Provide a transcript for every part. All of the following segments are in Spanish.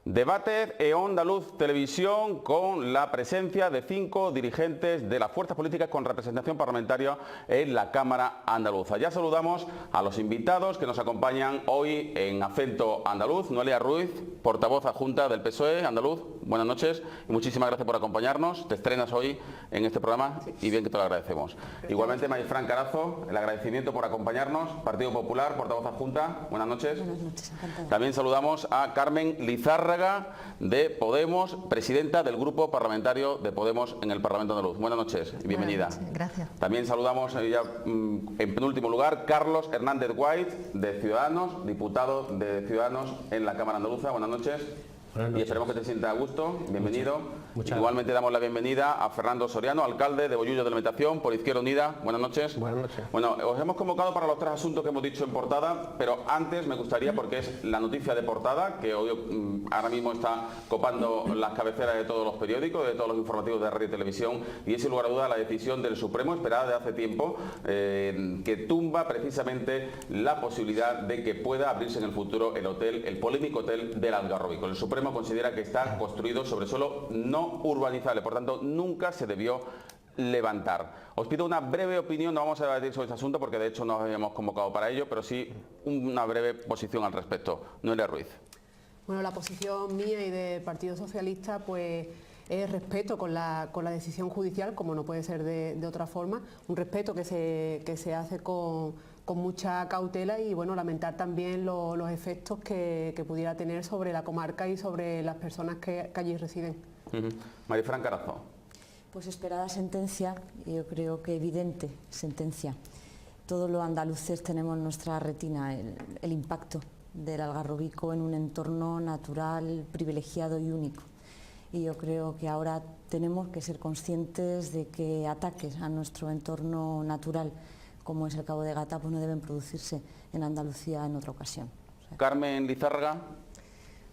Debate en Onda Luz Televisión con la presencia de 5 dirigentes de las fuerzas políticas con representación parlamentaria en la Cámara Andaluza. Ya saludamos a los invitados que nos acompañan hoy en Acento Andaluz. Noelia Ruiz, portavoz adjunta del PSOE andaluz. Buenas noches y muchísimas gracias por acompañarnos. Te estrenas hoy en este programa y bien que te lo agradecemos. Igualmente, Marifran Carazo, el agradecimiento por acompañarnos. Partido Popular, portavoz adjunta. Buenas noches. Buenas noches, encantado. También saludamos a Carmen Lizárraga de Podemos, presidenta del Grupo Parlamentario de Podemos en el Parlamento Andaluz. Buenas noches y bienvenida. Buenas noches, gracias. También saludamos ya en penúltimo lugar Carlos Hernández White de Ciudadanos, diputado de Ciudadanos en la Cámara Andaluza. Buenas noches. Y esperemos que te sienta a gusto. Bienvenido. Igualmente damos la bienvenida a Fernando Soriano, alcalde de Bollullo de la Metación, por Izquierda Unida. Buenas noches. Buenas noches. Bueno, os hemos convocado para los 3 asuntos que hemos dicho en portada, pero antes me gustaría, porque es la noticia de portada, que hoy ahora mismo está copando las cabeceras de todos los periódicos, de todos los informativos de radio y televisión, y es sin lugar a duda la decisión del Supremo, esperada de hace tiempo, que tumba precisamente la posibilidad de que pueda abrirse en el futuro el polémico hotel del Algarrobico. El Supremo considera que está construido sobre suelo no urbanizable, por tanto nunca se debió levantar. Os pido una breve opinión, no vamos a debatir sobre este asunto porque de hecho no nos habíamos convocado para ello, pero sí una breve posición al respecto. Noelia Ruiz. Bueno, la posición mía y del Partido Socialista pues es respeto con la decisión judicial, como no puede ser de otra forma, un respeto que se hace con mucha cautela y bueno, lamentar también los efectos que pudiera tener sobre la comarca y sobre las personas que allí residen. Marifran Carazo. Pues esperada sentencia, yo creo que evidente sentencia. Todos los andaluces tenemos en nuestra retina el impacto del Algarrobico en un entorno natural, privilegiado y único. Y yo creo que ahora tenemos que ser conscientes de que ataques a nuestro entorno natural, como es el Cabo de Gata, pues no deben producirse en Andalucía en otra ocasión. Carmen Lizárraga.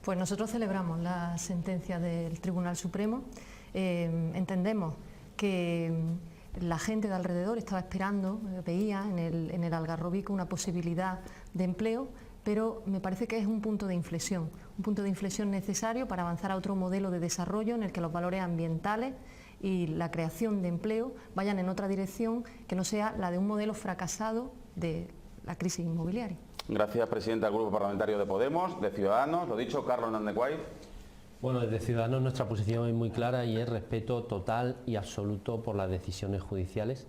Pues nosotros celebramos la sentencia del Tribunal Supremo. Entendemos que la gente de alrededor estaba esperando, veía en el Algarrobico una posibilidad de empleo, pero me parece que es un punto de inflexión necesario para avanzar a otro modelo de desarrollo en el que los valores ambientales y la creación de empleo vayan en otra dirección que no sea la de un modelo fracasado de la crisis inmobiliaria. Gracias, presidenta del Grupo Parlamentario de Podemos, de Ciudadanos. Lo dicho, Carlos Hernández White. Bueno, desde Ciudadanos nuestra posición es muy clara y es respeto total y absoluto por las decisiones judiciales.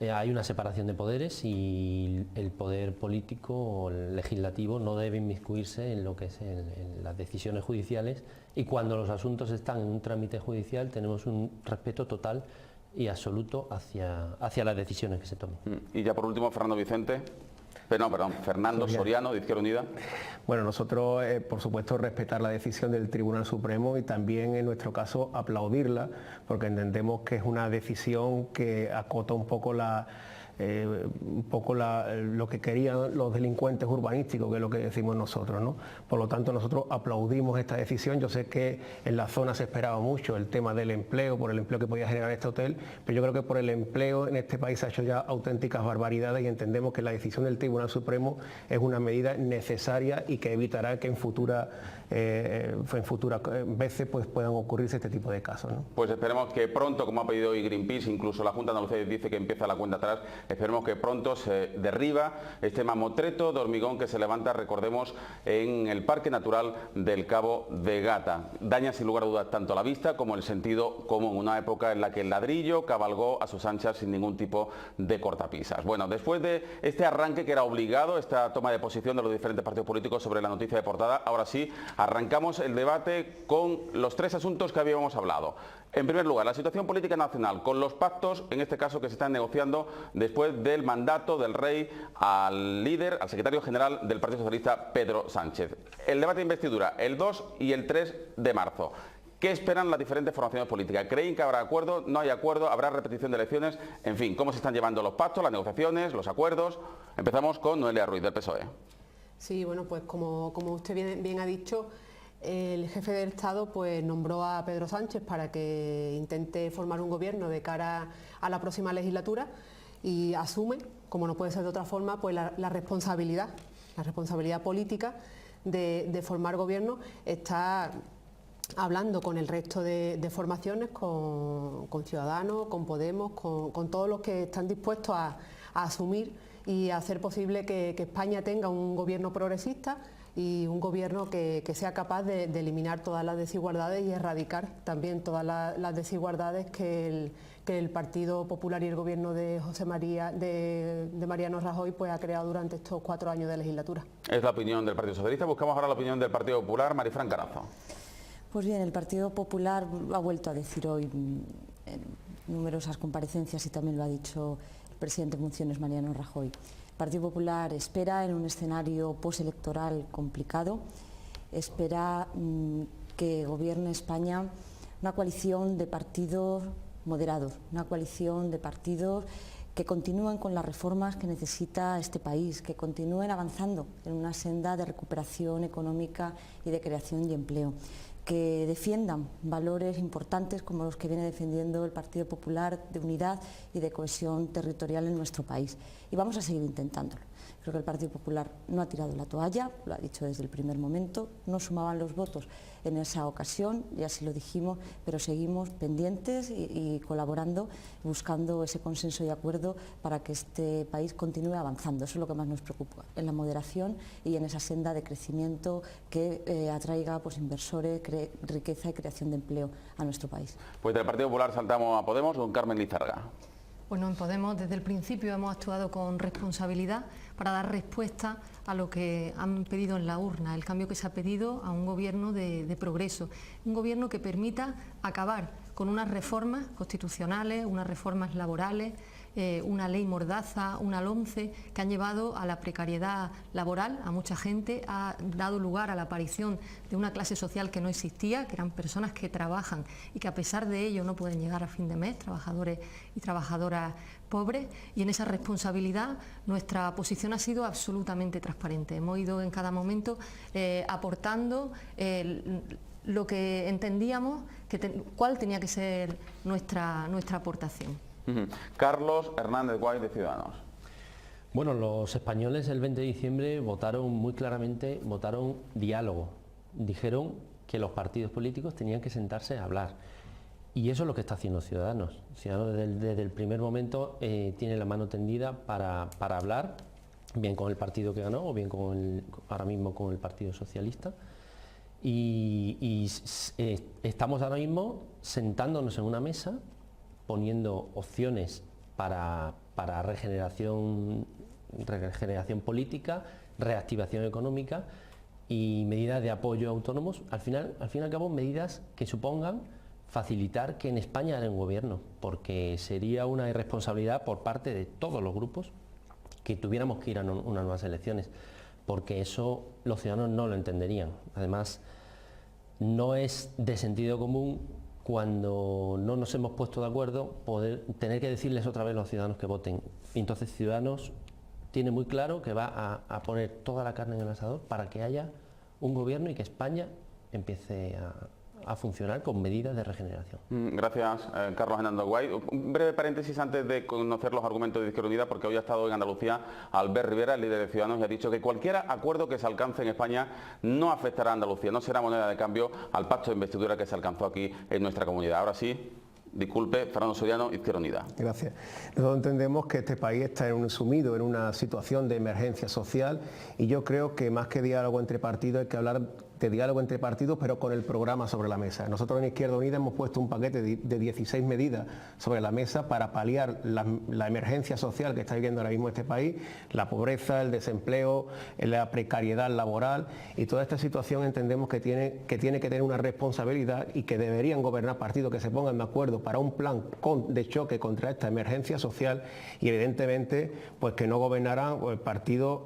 Hay una separación de poderes y el poder político o el legislativo no debe inmiscuirse en lo que es en las decisiones judiciales, y cuando los asuntos están en un trámite judicial tenemos un respeto total y absoluto hacia las decisiones que se tomen. Y ya por último, Fernando Soriano, de Izquierda Unida. Bueno, nosotros, por supuesto, respetar la decisión del Tribunal Supremo y también, en nuestro caso, aplaudirla, porque entendemos que es una decisión que acota un poco lo que querían los delincuentes urbanísticos, que es lo que decimos nosotros, ¿no? Por lo tanto, nosotros aplaudimos esta decisión. Yo sé que en la zona se esperaba mucho el tema del empleo, por el empleo que podía generar este hotel, pero yo creo que por el empleo en este país se ha hecho ya auténticas barbaridades y entendemos que la decisión del Tribunal Supremo es una medida necesaria y que evitará que en futuras veces pues puedan ocurrirse este tipo de casos, ¿no? Pues esperemos que pronto, como ha pedido hoy Greenpeace, incluso la Junta de Andalucía dice que empieza la cuenta atrás, esperemos que pronto se derriba este mamotreto de hormigón que se levanta, recordemos, en el Parque Natural del Cabo de Gata. Daña sin lugar a dudas tanto la vista como el sentido común, una época en la que el ladrillo cabalgó a sus anchas sin ningún tipo de cortapisas. Bueno, después de este arranque que era obligado, esta toma de posición de los diferentes partidos políticos sobre la noticia de portada, ahora sí, arrancamos el debate con los 3 asuntos que habíamos hablado. En primer lugar, la situación política nacional, con los pactos, en este caso, que se están negociando después del mandato del rey al líder, al secretario general del Partido Socialista, Pedro Sánchez. El debate de investidura, el 2 y el 3 de marzo. ¿Qué esperan las diferentes formaciones políticas? ¿Creen que habrá acuerdo? ¿No hay acuerdo? ¿Habrá repetición de elecciones? En fin, ¿cómo se están llevando los pactos, las negociaciones, los acuerdos? Empezamos con Noelia Ruiz, del PSOE. Sí, bueno, pues como usted bien ha dicho, el jefe del Estado pues nombró a Pedro Sánchez para que intente formar un gobierno de cara a la próxima legislatura y asume, como no puede ser de otra forma, pues la responsabilidad política de formar gobierno, está hablando con el resto de formaciones, con Ciudadanos, con Podemos, con todos los que están dispuestos a asumir y a hacer posible que España tenga un gobierno progresista y un gobierno que sea capaz de eliminar todas las desigualdades y erradicar también todas las desigualdades que el Partido Popular y el gobierno de Mariano Rajoy pues ha creado durante estos 4 años de legislatura. Es la opinión del Partido Socialista. Buscamos ahora la opinión del Partido Popular. Marifran Carazo. Pues bien, el Partido Popular ha vuelto a decir hoy en numerosas comparecencias, y también lo ha dicho el presidente en funciones Mariano Rajoy. El Partido Popular espera, en un escenario postelectoral complicado, espera que gobierne España una coalición de partidos moderados, una coalición de partidos que continúen con las reformas que necesita este país, que continúen avanzando en una senda de recuperación económica y de creación de empleo, que defiendan valores importantes como los que viene defendiendo el Partido Popular, de unidad y de cohesión territorial en nuestro país. Y vamos a seguir intentándolo. Creo que el Partido Popular no ha tirado la toalla, lo ha dicho desde el primer momento, no sumaban los votos en esa ocasión, y así lo dijimos, pero seguimos pendientes y colaborando, buscando ese consenso y acuerdo para que este país continúe avanzando. Eso es lo que más nos preocupa, en la moderación y en esa senda de crecimiento que atraiga pues, inversores, riqueza y creación de empleo a nuestro país. Pues del Partido Popular saltamos a Podemos, don Carmen Lizarga. Bueno, en Podemos desde el principio hemos actuado con responsabilidad para dar respuesta a lo que han pedido en la urna, el cambio que se ha pedido a un gobierno de progreso, un gobierno que permita acabar con unas reformas constitucionales, unas reformas laborales, una ley mordaza, una LOMCE, que han llevado a la precariedad laboral a mucha gente, ha dado lugar a la aparición de una clase social que no existía, que eran personas que trabajan y que a pesar de ello no pueden llegar a fin de mes, trabajadores y trabajadoras pobres, y en esa responsabilidad nuestra posición ha sido absolutamente transparente. Hemos ido en cada momento aportando lo que entendíamos, cuál tenía que ser nuestra aportación. Carlos Hernández Guay, de Ciudadanos. Bueno, los españoles el 20 de diciembre votaron muy claramente, votaron diálogo. Dijeron que los partidos políticos tenían que sentarse a hablar. Y eso es lo que está haciendo Ciudadanos. Ciudadanos desde el primer momento tiene la mano tendida para hablar, bien con el partido que ganó o bien ahora mismo con el Partido Socialista. Y estamos ahora mismo sentándonos en una mesa, poniendo opciones para regeneración política, reactivación económica y medidas de apoyo a autónomos, al fin y al cabo medidas que supongan facilitar que en España haya un gobierno, porque sería una irresponsabilidad por parte de todos los grupos que tuviéramos que ir a unas nuevas elecciones, porque eso los ciudadanos no lo entenderían. Además, no es de sentido común, cuando no nos hemos puesto de acuerdo, tener que decirles otra vez a los ciudadanos que voten. Y entonces Ciudadanos tiene muy claro que va a poner toda la carne en el asador para que haya un gobierno y que España empiece a funcionar con medidas de regeneración. Gracias, Carlos Hernández Guay. Un breve paréntesis antes de conocer los argumentos de Izquierda Unida, porque hoy ha estado en Andalucía Albert Rivera, el líder de Ciudadanos, y ha dicho que cualquier acuerdo que se alcance en España no afectará a Andalucía, no será moneda de cambio al pacto de investidura que se alcanzó aquí en nuestra comunidad. Ahora sí, disculpe, Fernando Soriano, Izquierda Unida. Gracias. Nosotros entendemos que este país está sumido en una situación de emergencia social, y yo creo que más que diálogo entre partidos hay que hablar de diálogo entre partidos, pero con el programa sobre la mesa. Nosotros en Izquierda Unida hemos puesto un paquete de 16 medidas sobre la mesa para paliar la emergencia social que está viviendo ahora mismo este país, la pobreza, el desempleo, la precariedad laboral, y toda esta situación entendemos que tiene que tener una responsabilidad y que deberían gobernar partidos que se pongan de acuerdo para un plan de choque contra esta emergencia social, y evidentemente pues que no gobernarán partidos,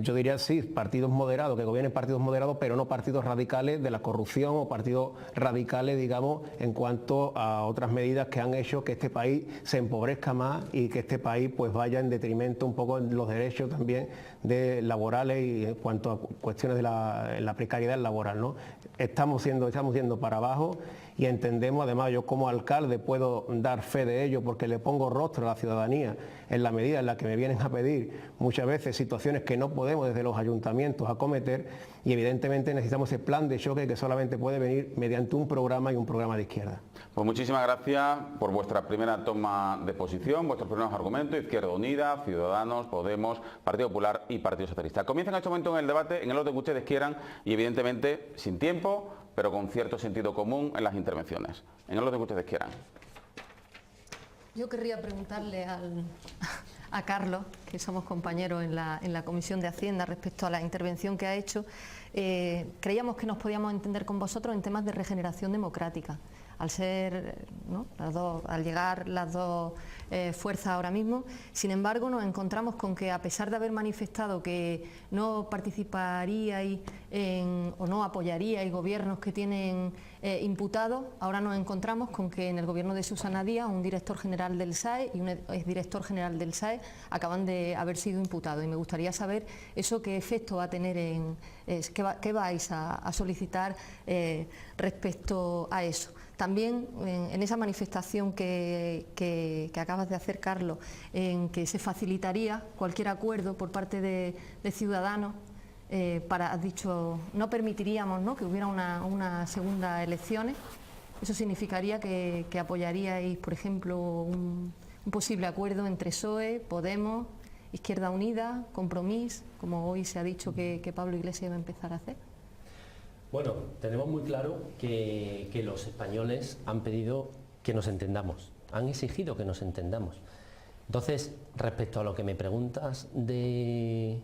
yo diría sí, partidos moderados, que gobiernen partidos moderados, pero no partidos radicales de la corrupción o partidos radicales, digamos, en cuanto a otras medidas que han hecho que este país se empobrezca más y que este país pues vaya en detrimento un poco de los derechos también laborales y en cuanto a cuestiones de la precariedad laboral, ¿no? Estamos yendo para abajo, y entendemos, además yo como alcalde puedo dar fe de ello porque le pongo rostro a la ciudadanía en la medida en la que me vienen a pedir muchas veces situaciones que no podemos desde los ayuntamientos acometer, y evidentemente necesitamos ese plan de choque que solamente puede venir mediante un programa y un programa de izquierda. Pues muchísimas gracias por vuestra primera toma de posición, vuestros primeros argumentos: Izquierda Unida, Ciudadanos, Podemos, Partido Popular y Partido Socialista. Comienzan en este momento en el debate, en el orden que ustedes quieran y evidentemente sin tiempo, pero con cierto sentido común en las intervenciones. En el orden que ustedes quieran. Yo querría preguntarle a Carlos, que somos compañeros en la Comisión de Hacienda, respecto a la intervención que ha hecho. Creíamos que nos podíamos entender con vosotros en temas de regeneración democrática. Al ser, ¿no?, al llegar las dos fuerzas ahora mismo. Sin embargo, nos encontramos con que, a pesar de haber manifestado que no participaríais o no apoyaríais gobiernos que tienen imputados, ahora nos encontramos con que en el gobierno de Susana Díaz un director general del SAE y un exdirector general del SAE acaban de haber sido imputados. Y me gustaría saber eso qué efecto va a tener qué vais a solicitar respecto a eso. También en esa manifestación que acabas de hacer, Carlos, en que se facilitaría cualquier acuerdo por parte de Ciudadanos, has dicho, no permitiríamos, ¿no?, que hubiera una segunda elecciones. Eso significaría que apoyaríais, por ejemplo, un posible acuerdo entre PSOE, Podemos, Izquierda Unida, Compromís, como hoy se ha dicho que Pablo Iglesias va a empezar a hacer. Bueno, tenemos muy claro que los españoles han pedido que nos entendamos, han exigido que nos entendamos. Entonces, respecto a lo que me preguntas de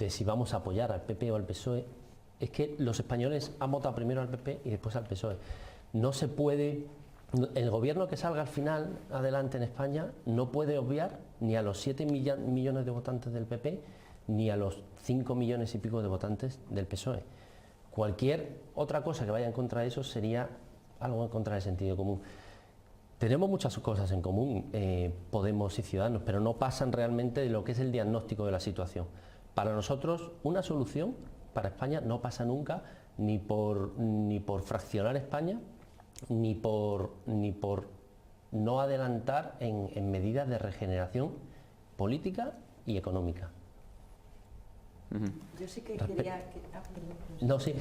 si vamos a apoyar al PP o al PSOE, es que los españoles han votado primero al PP y después al PSOE. No se puede, el gobierno que salga al final adelante en España no puede obviar ni a los 7 millones de votantes del PP ni a los 5 millones y pico de votantes del PSOE. Cualquier otra cosa que vaya en contra de eso sería algo en contra del sentido común. Tenemos muchas cosas en común, Podemos y Ciudadanos, pero no pasan realmente de lo que es el diagnóstico de la situación. Para nosotros, una solución para España no pasa nunca ni por fraccionar España, ni por no adelantar en medidas de regeneración política y económica. Yo sí que quería... No, sí.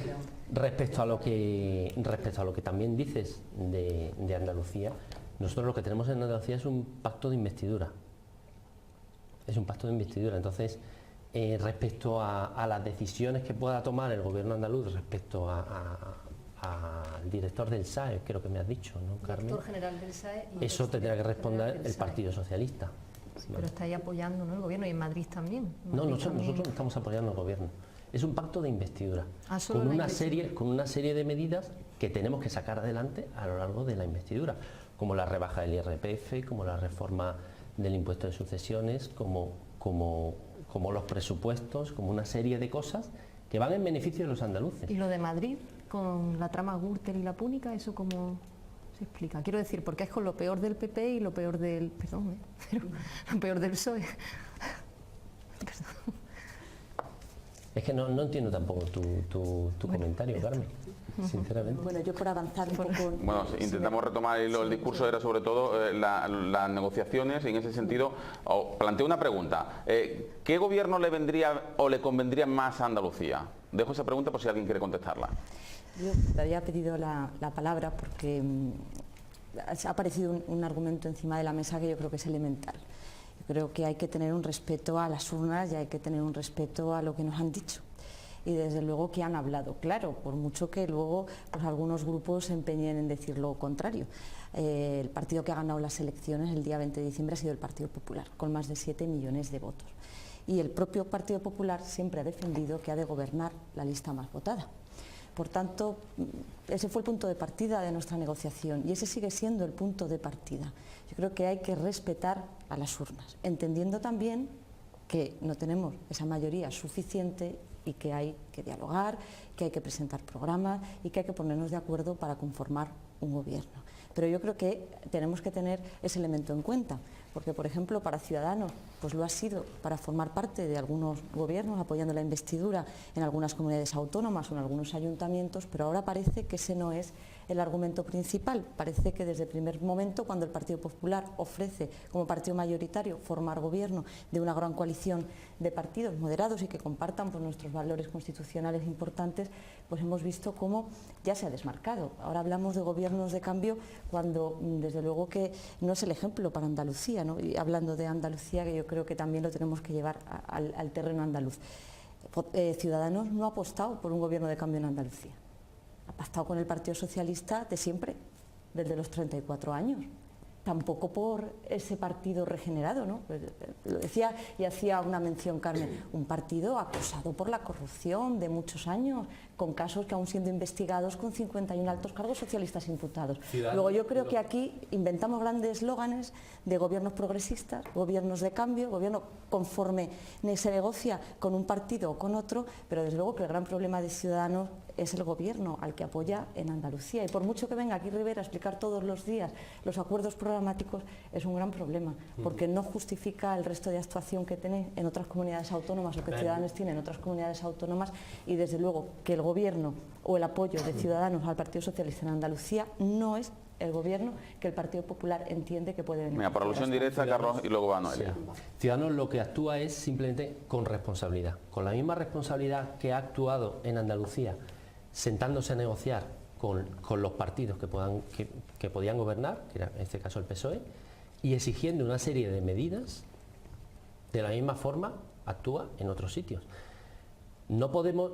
Respecto a lo que también dices de Andalucía, nosotros lo que tenemos en Andalucía es un pacto de investidura. Es un pacto de investidura. Entonces, respecto a las decisiones que pueda tomar el gobierno andaluz respecto al director del SAE, creo que me has dicho, ¿no, Carmen? Director general del SAE. Y eso tendrá que responder el Partido Socialista. Sí, pero estáis apoyando, ¿no?, el gobierno, y en Madrid también. No, nosotros no estamos apoyando al gobierno. Es un pacto de investidura, con una serie de medidas que tenemos que sacar adelante a lo largo de la investidura, como la rebaja del IRPF, como la reforma del impuesto de sucesiones, como los presupuestos, como una serie de cosas que van en beneficio de los andaluces. ¿Y lo de Madrid, con la trama Gürtel y la Púnica, eso cómo se explica? Quiero decir, porque es con lo peor del PP y lo peor del... Perdón, pero lo peor del PSOE. Es que no entiendo tampoco tu comentario, Carmen, sinceramente. Bueno, yo por avanzar un poco... Bueno, intentamos retomar el discurso, era sobre todo las negociaciones, y en ese sentido planteo una pregunta. ¿Qué gobierno le vendría o le convendría más a Andalucía? Dejo esa pregunta por si alguien quiere contestarla. Yo te había pedido la palabra porque ha aparecido un argumento encima de la mesa que yo creo que es elemental. Yo creo que hay que tener un respeto a las urnas y hay que tener un respeto a lo que nos han dicho. Y desde luego que han hablado, claro, por mucho que luego pues, algunos grupos se empeñen en decir lo contrario. El partido que ha ganado las elecciones el día 20 de diciembre ha sido el Partido Popular, con más de 7 millones de votos. Y el propio Partido Popular siempre ha defendido que ha de gobernar la lista más votada. Por tanto, ese fue el punto de partida de nuestra negociación y ese sigue siendo el punto de partida. Yo creo que hay que respetar a las urnas, entendiendo también que no tenemos esa mayoría suficiente y que hay que dialogar, que hay que presentar programas y que hay que ponernos de acuerdo para conformar un gobierno. Pero yo creo que tenemos que tener ese elemento en cuenta, porque por ejemplo para Ciudadanos pues lo ha sido para formar parte de algunos gobiernos apoyando la investidura en algunas comunidades autónomas o en algunos ayuntamientos, pero ahora parece que ese no es el argumento principal. Parece que desde el primer momento, cuando el Partido Popular ofrece como partido mayoritario formar gobierno de una gran coalición de partidos moderados y que compartan pues, nuestros valores constitucionales importantes, pues hemos visto cómo ya se ha desmarcado. Ahora hablamos de gobiernos de cambio cuando desde luego que no es el ejemplo para Andalucía, ¿no? Y hablando de Andalucía, que yo creo que también lo tenemos que llevar al terreno andaluz. Ciudadanos no ha apostado por un gobierno de cambio en Andalucía. Ha pactado con el Partido Socialista de siempre, desde los 34 años. Tampoco por ese partido regenerado, ¿no? Pues, lo decía y hacía una mención Carmen, un partido acusado por la corrupción de muchos años, con casos que aún siendo investigados con 51 altos cargos socialistas imputados. Luego yo creo que aquí inventamos grandes eslóganes de gobiernos progresistas, gobiernos de cambio, gobierno conforme se negocia con un partido o con otro, pero desde luego que el gran problema de Ciudadanos es el gobierno al que apoya en Andalucía, y por mucho que venga aquí Rivera a explicar todos los días los acuerdos programáticos, es un gran problema, porque no justifica el resto de actuación que tiene en otras comunidades autónomas o que Ciudadanos tiene en otras comunidades autónomas, y desde luego que el gobierno o el apoyo de Ciudadanos al Partido Socialista en Andalucía no es el gobierno que el Partido Popular entiende que puede venir. Mira, por alusión directa, Carlos, y luego va Noelia. Sí. Ciudadanos lo que actúa es simplemente con responsabilidad, con la misma responsabilidad que ha actuado en Andalucía, sentándose a negociar con los partidos que podían gobernar, que era en este caso el PSOE, y exigiendo una serie de medidas. De la misma forma actúa en otros sitios. No podemos,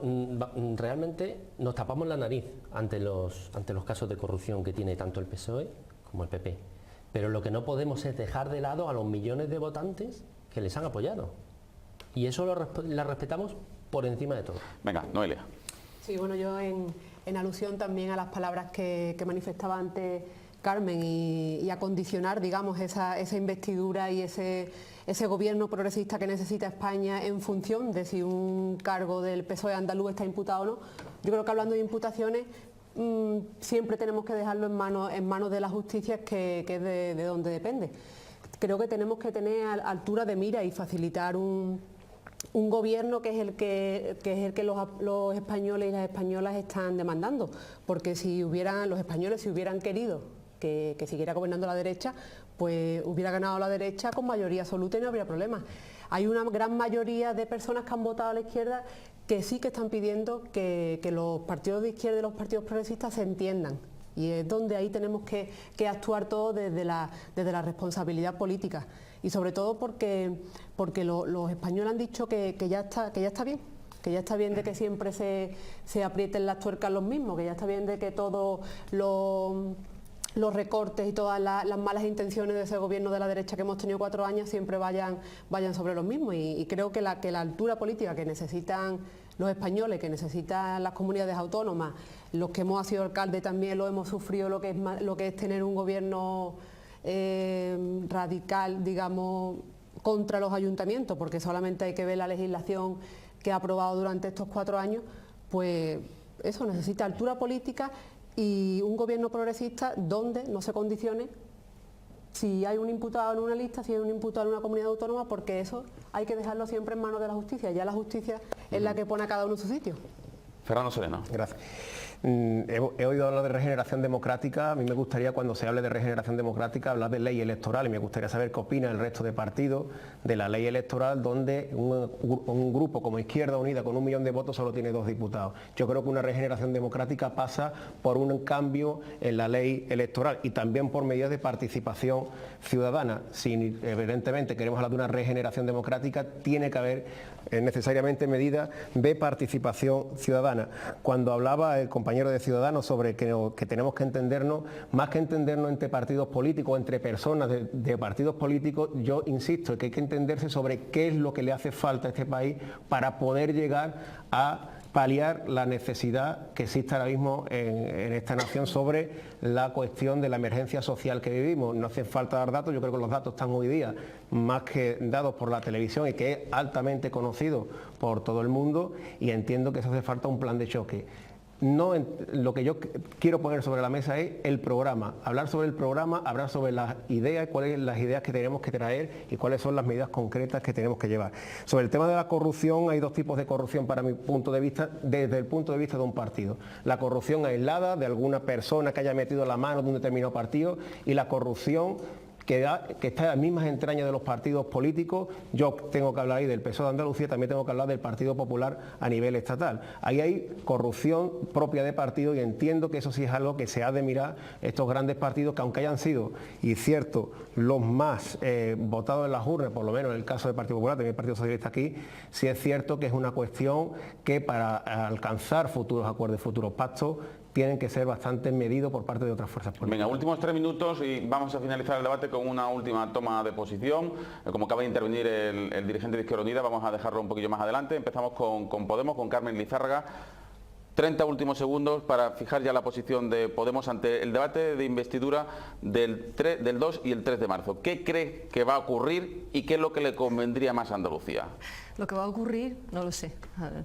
realmente nos tapamos la nariz ante los casos de corrupción que tiene tanto el PSOE como el PP, pero lo que no podemos es dejar de lado a los millones de votantes que les han apoyado, y eso la respetamos por encima de todo. Venga, Noelia. Sí, bueno, yo en alusión también a las palabras que manifestaba antes Carmen y a condicionar, digamos, esa investidura y ese gobierno progresista que necesita España en función de si un cargo del PSOE andaluz está imputado o no. Yo creo que hablando de imputaciones siempre tenemos que dejarlo en manos de la justicia, que es de donde depende. Creo que tenemos que tener altura de mira y facilitar un gobierno que es el que los españoles y las españolas están demandando, porque si los españoles hubieran querido que siguiera gobernando la derecha, pues hubiera ganado la derecha con mayoría absoluta y no habría problema. Hay una gran mayoría de personas que han votado a la izquierda que sí que están pidiendo que los partidos de izquierda y los partidos progresistas se entiendan, y es donde ahí tenemos que actuar todos desde la responsabilidad política, y sobre todo porque los españoles han dicho que ya está bien, que ya está bien de que siempre se aprieten las tuercas los mismos, que ya está bien de que todos los recortes y todas las malas intenciones de ese gobierno de la derecha que hemos tenido 4 años siempre vayan sobre los mismos, y creo que la altura política que necesitan los españoles, que necesitan las comunidades autónomas, los que hemos sido alcaldes también lo hemos sufrido, lo que es tener un gobierno radical, digamos, contra los ayuntamientos, porque solamente hay que ver la legislación que ha aprobado durante estos 4 años, pues eso necesita altura política y un gobierno progresista donde no se condicione si hay un imputado en una lista, si hay un imputado en una comunidad autónoma, porque eso hay que dejarlo siempre en manos de la justicia. Ya la justicia es la que pone a cada uno en su sitio. Fernando Sereno. Gracias. He oído hablar de regeneración democrática. A mí me gustaría, cuando se hable de regeneración democrática, hablar de ley electoral, y me gustaría saber qué opina el resto de partidos de la ley electoral, donde un grupo como Izquierda Unida con 1 millón de votos solo tiene 2 diputados. Yo creo que una regeneración democrática pasa por un cambio en la ley electoral y también por medidas de participación ciudadana. Si evidentemente queremos hablar de una regeneración democrática, tiene que haber necesariamente medidas de participación ciudadana. Cuando hablaba el compañero de Ciudadanos sobre que tenemos que entendernos, más que entendernos entre partidos políticos, entre personas de partidos políticos, yo insisto que hay que entenderse sobre qué es lo que le hace falta a este país para poder llegar a paliar la necesidad que existe ahora mismo en esta nación sobre la cuestión de la emergencia social que vivimos. No hace falta dar datos, yo creo que los datos están hoy día más que dados por la televisión y que es altamente conocido por todo el mundo, y entiendo que eso hace falta un plan de choque. No, lo que yo quiero poner sobre la mesa es el programa, hablar sobre el programa, hablar sobre las ideas, cuáles son las ideas que tenemos que traer y cuáles son las medidas concretas que tenemos que llevar. Sobre el tema de la corrupción, hay dos tipos de corrupción para mi punto de vista, desde el punto de vista de un partido. La corrupción aislada de alguna persona que haya metido la mano de un determinado partido, y la corrupción que está en las mismas entrañas de los partidos políticos. Yo tengo que hablar ahí del PSOE de Andalucía, también tengo que hablar del Partido Popular a nivel estatal. Ahí hay corrupción propia de partido, y entiendo que eso sí es algo que se ha de mirar estos grandes partidos, que aunque hayan sido, y cierto, los más votados en las urnas, por lo menos en el caso del Partido Popular, también el Partido Socialista aquí, sí es cierto que es una cuestión que para alcanzar futuros acuerdos, futuros pactos, tienen que ser bastante medidos por parte de otras fuerzas políticas. Venga, últimos 3 minutos y vamos a finalizar el debate con una última toma de posición. Como acaba de intervenir el dirigente de Izquierda Unida, vamos a dejarlo un poquillo más adelante. Empezamos con Podemos, con Carmen Lizárraga. 30 últimos segundos para fijar ya la posición de Podemos ante el debate de investidura del 2 y el 3 de marzo. ¿Qué cree que va a ocurrir y qué es lo que le convendría más a Andalucía? Lo que va a ocurrir, no lo sé.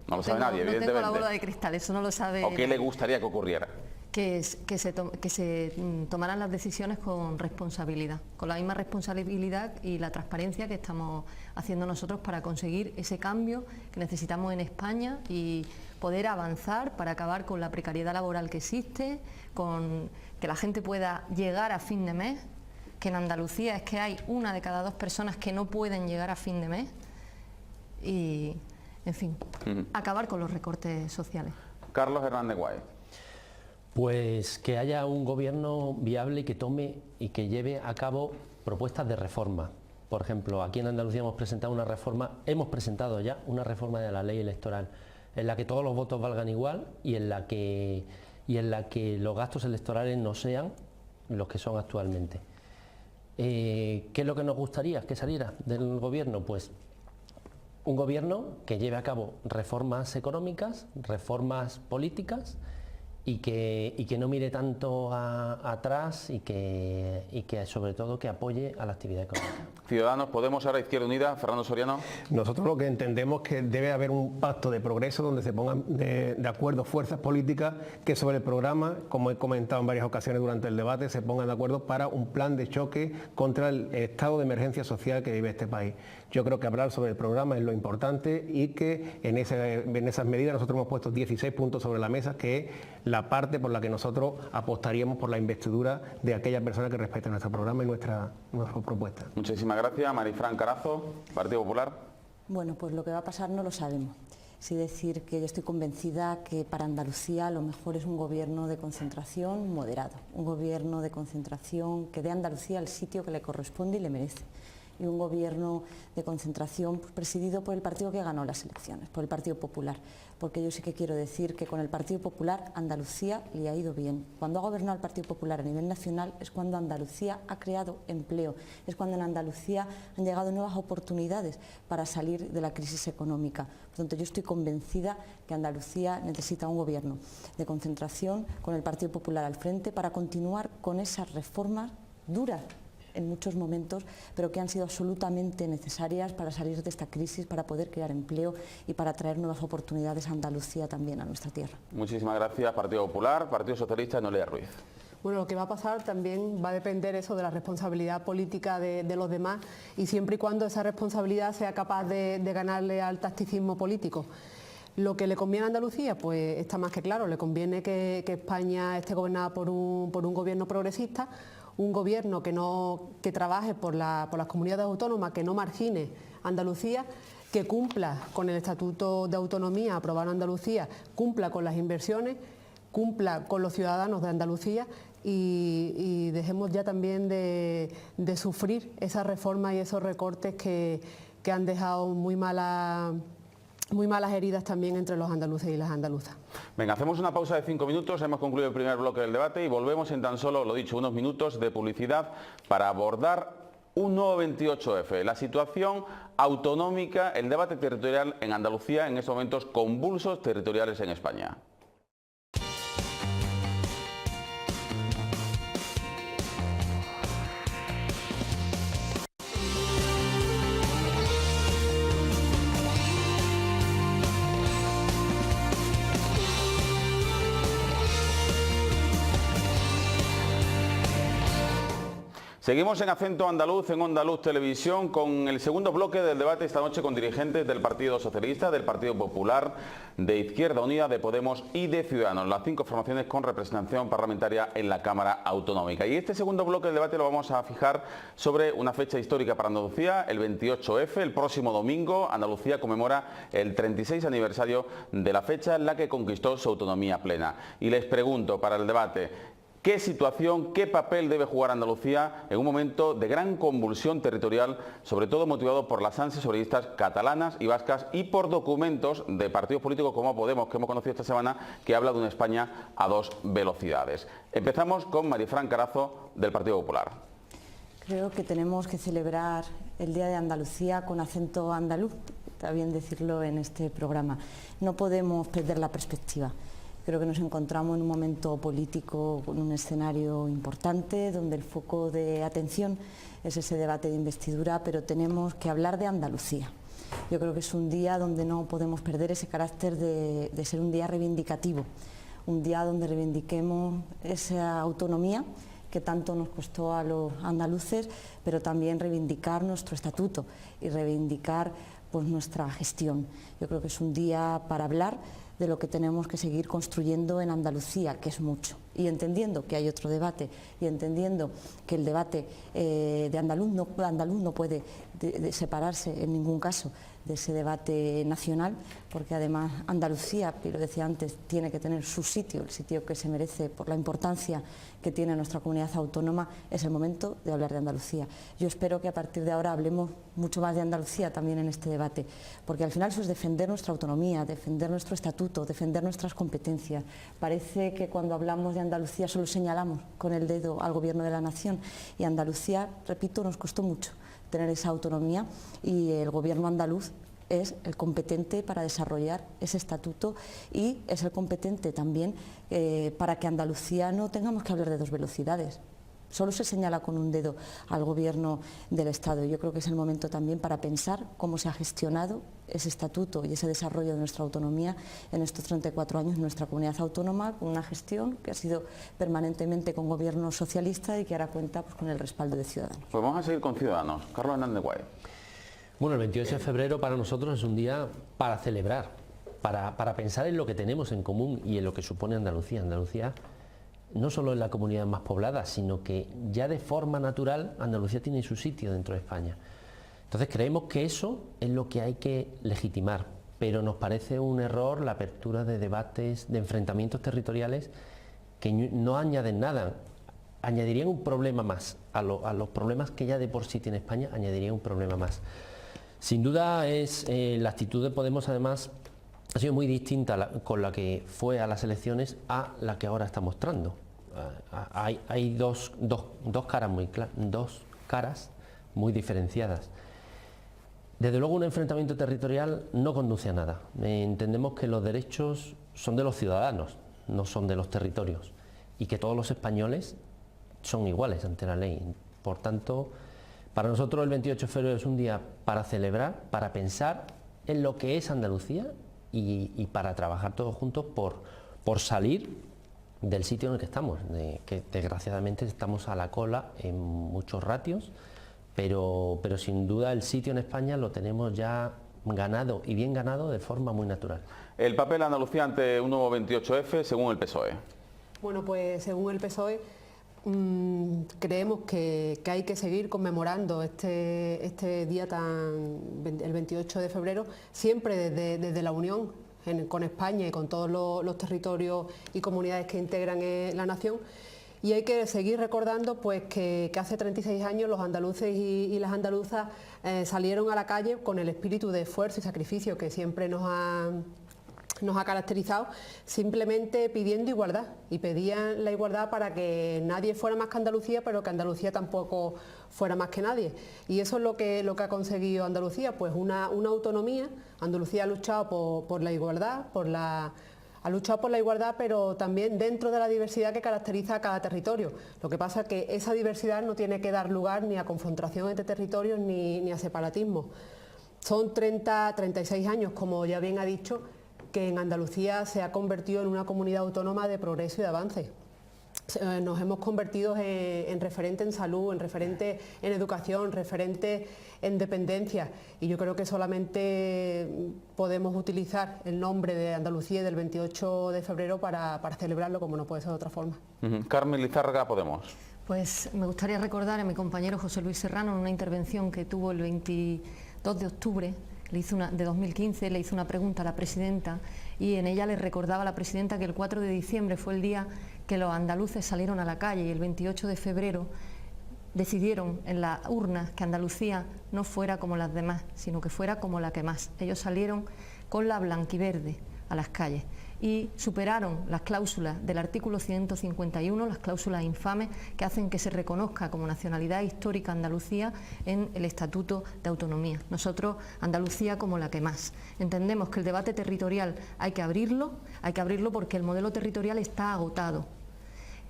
No lo sabe nadie, evidentemente. No tengo la bola de cristal, eso no lo sabe. ¿O qué le gustaría que ocurriera? Que se tomaran las decisiones con responsabilidad, con la misma responsabilidad y la transparencia que estamos haciendo nosotros para conseguir ese cambio que necesitamos en España y poder avanzar para acabar con la precariedad laboral que existe, con que la gente pueda llegar a fin de mes, que en Andalucía es que hay 1 de cada 2 personas que no pueden llegar a fin de mes y, en fin, acabar con los recortes sociales. Carlos Hernández Guay. Pues que haya un gobierno viable y que tome y que lleve a cabo propuestas de reforma. Por ejemplo, aquí en Andalucía hemos presentado ya una reforma de la ley electoral en la que todos los votos valgan igual y en la que los gastos electorales no sean los que son actualmente. ¿Qué es lo que nos gustaría que saliera del gobierno? Pues un gobierno que lleve a cabo reformas económicas, reformas políticas, y que no mire tanto atrás y que sobre todo que apoye a la actividad económica. Ciudadanos, Podemos, ahora Izquierda Unida. Fernando Soriano. Nosotros lo que entendemos es que debe haber un pacto de progreso donde se pongan de acuerdo fuerzas políticas que sobre el programa, como he comentado en varias ocasiones durante el debate, se pongan de acuerdo para un plan de choque contra el estado de emergencia social que vive este país. Yo creo que hablar sobre el programa es lo importante y que en esas medidas nosotros hemos puesto 16 puntos sobre la mesa, que es la parte por la que nosotros apostaríamos por la investidura de aquellas personas que respeten nuestro programa y nuestra propuesta. Muchísimas gracias. Marifran Carazo, Partido Popular. Bueno, pues lo que va a pasar no lo sabemos. Sí decir que yo estoy convencida que para Andalucía lo mejor es un gobierno de concentración moderado, un gobierno de concentración que dé a Andalucía el sitio que le corresponde y le merece. Y un gobierno de concentración presidido por el partido que ganó las elecciones, por el Partido Popular. Porque yo sí que quiero decir que con el Partido Popular Andalucía le ha ido bien. Cuando ha gobernado el Partido Popular a nivel nacional es cuando Andalucía ha creado empleo, es cuando en Andalucía han llegado nuevas oportunidades para salir de la crisis económica. Por lo tanto, yo estoy convencida que Andalucía necesita un gobierno de concentración con el Partido Popular al frente para continuar con esas reformas duras en muchos momentos, pero que han sido absolutamente necesarias para salir de esta crisis, para poder crear empleo y para traer nuevas oportunidades a Andalucía también, a nuestra tierra. Muchísimas gracias. Partido Popular, Partido Socialista, Noelia Ruiz. Bueno, lo que va a pasar también va a depender eso de la responsabilidad política de los demás y siempre y cuando esa responsabilidad sea capaz de ganarle al tacticismo político. Lo que le conviene a Andalucía, pues está más que claro, le conviene que España esté gobernada por un gobierno progresista, un gobierno que trabaje por las comunidades autónomas, que no margine Andalucía, que cumpla con el Estatuto de Autonomía aprobado en Andalucía, cumpla con las inversiones, cumpla con los ciudadanos de Andalucía y dejemos ya también de sufrir esas reformas y esos recortes que han dejado muy malas heridas también entre los andaluces y las andaluzas. Venga, hacemos una pausa de 5 minutos, hemos concluido el primer bloque del debate y volvemos en tan solo, lo dicho, unos minutos de publicidad para abordar un nuevo 28F, la situación autonómica, el debate territorial en Andalucía en estos momentos convulsos territoriales en España. Seguimos en Acento Andaluz, en Onda Luz Televisión, con el segundo bloque del debate esta noche con dirigentes del Partido Socialista, del Partido Popular, de Izquierda Unida, de Podemos y de Ciudadanos, las 5 formaciones con representación parlamentaria en la Cámara Autonómica. Y este segundo bloque del debate lo vamos a fijar sobre una fecha histórica para Andalucía, el 28F, el próximo domingo. Andalucía conmemora el 36 aniversario de la fecha en la que conquistó su autonomía plena. Y les pregunto para el debate, ¿qué situación, qué papel debe jugar Andalucía en un momento de gran convulsión territorial, sobre todo motivado por las ansias soberanistas catalanas y vascas y por documentos de partidos políticos como Podemos, que hemos conocido esta semana, que habla de una España a 2 velocidades? Empezamos con Marifran Carazo, del Partido Popular. Creo que tenemos que celebrar el Día de Andalucía con acento andaluz, está bien decirlo en este programa. No podemos perder la perspectiva. Creo que nos encontramos en un momento político con un escenario importante donde el foco de atención es ese debate de investidura, pero tenemos que hablar de Andalucía. Yo creo que es un día donde no podemos perder ese carácter de ser un día reivindicativo, un día donde reivindiquemos esa autonomía que tanto nos costó a los andaluces, pero también reivindicar nuestro estatuto y reivindicar pues, nuestra gestión. Yo creo que es un día para hablar de lo que tenemos que seguir construyendo en Andalucía, que es mucho, y entendiendo que hay otro debate, y entendiendo que el debate de andaluz no puede separarse en ningún caso de ese debate nacional, porque además Andalucía, y lo decía antes, tiene que tener su sitio, el sitio que se merece por la importancia que tiene nuestra comunidad autónoma. Es el momento de hablar de Andalucía. Yo espero que a partir de ahora hablemos mucho más de Andalucía también en este debate, porque al final eso es defender nuestra autonomía, defender nuestro estatuto, defender nuestras competencias. Parece que cuando hablamos de Andalucía solo señalamos con el dedo al Gobierno de la Nación, y Andalucía, repito, nos costó mucho tener esa autonomía, y el Gobierno andaluz es el competente para desarrollar ese estatuto, y es el competente también para que Andalucía no tengamos que hablar de 2 velocidades. Solo se señala con un dedo al Gobierno del Estado. Yo creo que es el momento también para pensar cómo se ha gestionado ese estatuto y ese desarrollo de nuestra autonomía en estos 34 años en nuestra comunidad autónoma, con una gestión que ha sido permanentemente con Gobierno socialista y que ahora cuenta pues, con el respaldo de Ciudadanos. Pues vamos a seguir con Ciudadanos. Carlos Hernández Guay. Bueno, el 28 de febrero para nosotros es un día para celebrar, para pensar en lo que tenemos en común y en lo que supone Andalucía. Andalucía no solo es la comunidad más poblada, sino que ya de forma natural Andalucía tiene su sitio dentro de España. Entonces creemos que eso es lo que hay que legitimar, pero nos parece un error la apertura de debates, de enfrentamientos territoriales que no añaden nada, añadirían un problema más, a los problemas que ya de por sí tiene España, añadirían un problema más. Sin duda es la actitud de Podemos, además, ha sido muy distinta con la que fue a las elecciones a la que ahora está mostrando. Hay dos caras muy diferenciadas. Desde luego un enfrentamiento territorial no conduce a nada. Entendemos que los derechos son de los ciudadanos, no son de los territorios, y que todos los españoles son iguales ante la ley. Por tanto, para nosotros el 28 de febrero es un día para celebrar, para pensar en lo que es Andalucía y para trabajar todos juntos por salir del sitio en el que estamos, que desgraciadamente estamos a la cola en muchos ratios, pero sin duda el sitio en España lo tenemos ya ganado, y bien ganado, de forma muy natural. El papel de Andalucía ante un nuevo 28F según el PSOE. Bueno, pues según el PSOE creemos que hay que seguir conmemorando este día el 28 de febrero, siempre desde la unión con España y con todos los territorios y comunidades que integran la nación. Y hay que seguir recordando pues, que hace 36 años los andaluces y las andaluzas salieron a la calle con el espíritu de esfuerzo y sacrificio que siempre nos ha nos ha caracterizado, simplemente pidiendo igualdad, y pedían la igualdad para que nadie fuera más que Andalucía, pero que Andalucía tampoco fuera más que nadie. Y eso es lo que ha conseguido Andalucía, pues una autonomía. Andalucía ha luchado por la igualdad, ha luchado por la igualdad, pero también dentro de la diversidad que caracteriza a cada territorio. Lo que pasa es que esa diversidad no tiene que dar lugar ni a confrontación entre territorios ni a separatismo. Son 36 años, como ya bien ha dicho, que en Andalucía se ha convertido en una comunidad autónoma de progreso y de avance. Nos hemos convertido en referente en salud, en referente en educación, referente en dependencia, y yo creo que solamente podemos utilizar el nombre de Andalucía del 28 de febrero para celebrarlo, como no puede ser de otra forma. Carmen Lizárraga, Podemos. Pues me gustaría recordar a mi compañero José Luis Serrano en una intervención que tuvo el 22 de octubre de 2015, le hizo una pregunta a la presidenta, y en ella le recordaba a la presidenta que el 4 de diciembre fue el día que los andaluces salieron a la calle, y el 28 de febrero decidieron en las urnas que Andalucía no fuera como las demás, sino que fuera como la que más. Ellos salieron con la blanquiverde a las calles y superaron las cláusulas del artículo 151, las cláusulas infames que hacen que se reconozca como nacionalidad histórica Andalucía en el Estatuto de Autonomía. Nosotros, Andalucía como la que más. Entendemos que el debate territorial hay que abrirlo porque el modelo territorial está agotado.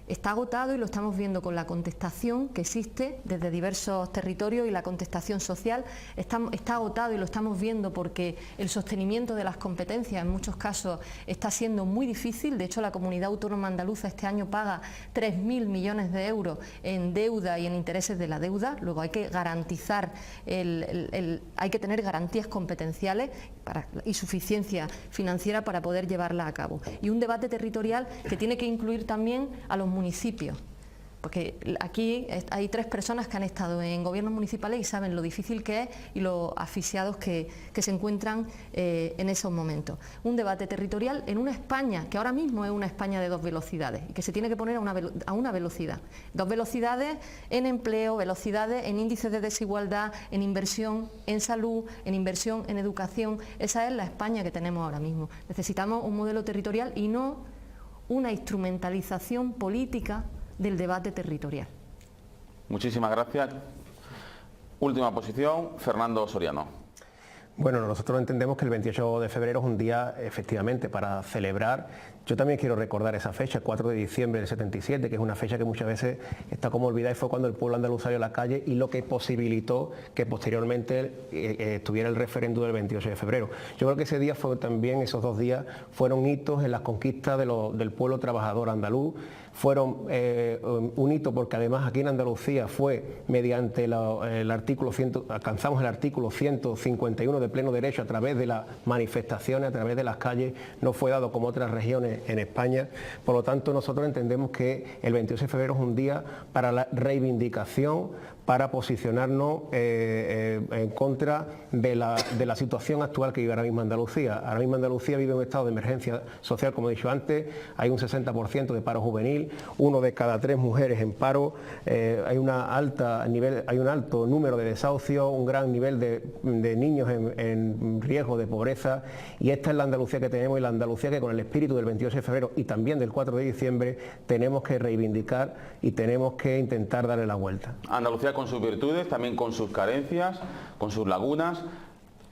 Está agotado, y lo estamos viendo con la contestación que existe desde diversos territorios, y la contestación social está agotado, y lo estamos viendo porque el sostenimiento de las competencias en muchos casos está siendo muy difícil. De hecho, la comunidad autónoma andaluza este año paga 3.000 millones de euros en deuda y en intereses de la deuda. Luego hay que garantizar, hay que tener garantías competenciales y suficiencia financiera para poder llevarla a cabo. Y un debate territorial que tiene que incluir también a los municipios, porque aquí hay 3 personas que han estado en gobiernos municipales y saben lo difícil que es y lo asfixiados que se encuentran en esos momentos. Un debate territorial en una España que ahora mismo es una España de 2 velocidades y que se tiene que poner a una velocidad. 2 velocidades en empleo, velocidades en índices de desigualdad, en inversión en salud, en inversión en educación. Esa es la España que tenemos ahora mismo. Necesitamos un modelo territorial y no una instrumentalización política del debate territorial. Muchísimas gracias. Última posición, Fernando Soriano. Bueno, nosotros entendemos que el 28 de febrero es un día efectivamente para celebrar. Yo también quiero recordar esa fecha, 4 de diciembre del 77, que es una fecha que muchas veces está como olvidada, y fue cuando el pueblo andaluz salió a la calle y lo que posibilitó que posteriormente estuviera el referéndum del 28 de febrero. Yo creo que ese día fue también, esos 2 días fueron hitos en las conquistas del pueblo trabajador andaluz. Fueron un hito porque además aquí en Andalucía fue mediante alcanzamos el artículo 151 de pleno derecho a través de las manifestaciones, a través de las calles, no fue dado como otras regiones en España. Por lo tanto, nosotros entendemos que el 28 de febrero es un día para la reivindicación, para posicionarnos en contra de la situación actual que vive ahora mismo Andalucía. Ahora mismo Andalucía vive un estado de emergencia social, como he dicho antes, hay un 60% de paro juvenil, 1 de cada 3 mujeres en paro, hay un alto número de desahucios, un gran nivel de niños en riesgo de pobreza, y esta es la Andalucía que tenemos, y la Andalucía que con el espíritu del 28 de febrero y también del 4 de diciembre tenemos que reivindicar y tenemos que intentar darle la vuelta. Andalucía con sus virtudes, también con sus carencias, con sus lagunas,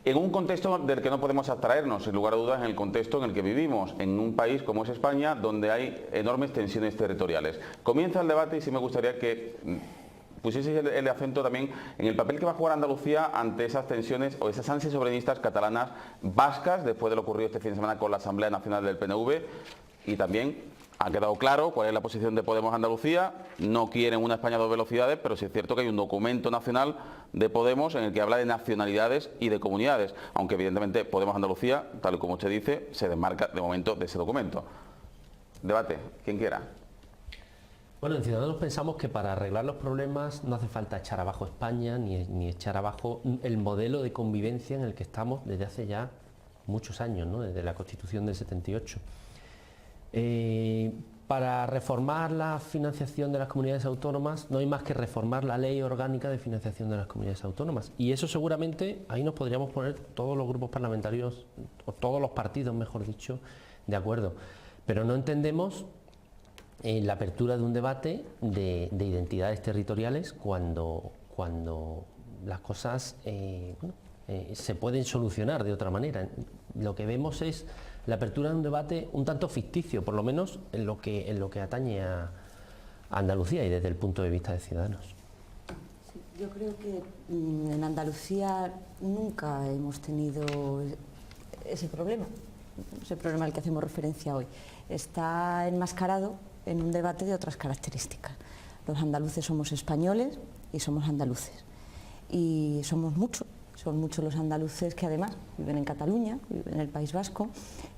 en un contexto del que no podemos abstraernos, sin lugar a dudas, en el contexto en el que vivimos, en un país como es España, donde hay enormes tensiones territoriales. Comienza el debate y sí me gustaría que pusieseis el acento también en el papel que va a jugar Andalucía ante esas tensiones o esas ansias soberanistas catalanas vascas, después de lo ocurrido este fin de semana con la Asamblea Nacional del PNV, y también ha quedado claro cuál es la posición de Podemos Andalucía. No quieren una España a 2 velocidades, pero sí es cierto que hay un documento nacional de Podemos en el que habla de nacionalidades y de comunidades, aunque evidentemente Podemos Andalucía, tal y como usted dice, se desmarca de momento de ese documento. Debate, quien quiera. Bueno, en Ciudadanos pensamos que para arreglar los problemas no hace falta echar abajo España ni echar abajo el modelo de convivencia en el que estamos desde hace ya muchos años, ¿no? Desde la Constitución del 78. para reformar la financiación de las comunidades autónomas no hay más que reformar la ley orgánica de financiación de las comunidades autónomas. Y eso seguramente, ahí nos podríamos poner todos los grupos parlamentarios, o todos los partidos, mejor dicho, de acuerdo. Pero no entendemos la apertura de un debate de identidades territoriales cuando las cosas se pueden solucionar de otra manera. Lo que vemos es la apertura de un debate un tanto ficticio, por lo menos en lo que atañe a Andalucía y desde el punto de vista de Ciudadanos. Yo creo que en Andalucía nunca hemos tenido ese problema al que hacemos referencia hoy. Está enmascarado en un debate de otras características. Los andaluces somos españoles y somos andaluces. Y somos muchos. Son muchos los andaluces que además viven en Cataluña, viven en el País Vasco.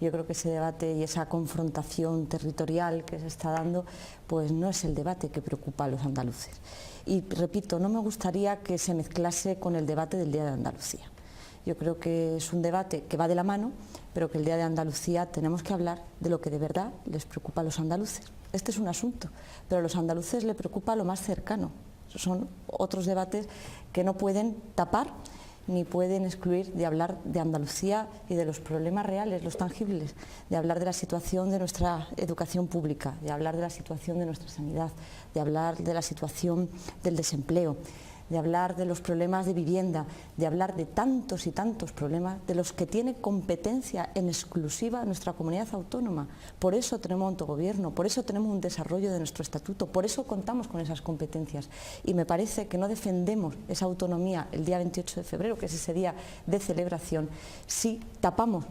Yo creo que ese debate y esa confrontación territorial que se está dando, pues no es el debate que preocupa a los andaluces. Y repito, no me gustaría que se mezclase con el debate del Día de Andalucía. Yo creo que es un debate que va de la mano, pero que el Día de Andalucía tenemos que hablar de lo que de verdad les preocupa a los andaluces. Este es un asunto, pero a los andaluces les preocupa lo más cercano. Esos son otros debates que no pueden tapar ni pueden excluir de hablar de Andalucía y de los problemas reales, los tangibles, de hablar de la situación de nuestra educación pública, de hablar de la situación de nuestra sanidad, de hablar de la situación del desempleo, de hablar de los problemas de vivienda, de hablar de tantos y tantos problemas de los que tiene competencia en exclusiva nuestra comunidad autónoma. Por eso tenemos autogobierno, por eso tenemos un desarrollo de nuestro estatuto, por eso contamos con esas competencias. Y me parece que no defendemos esa autonomía el día 28 de febrero, que es ese día de celebración, si tapamos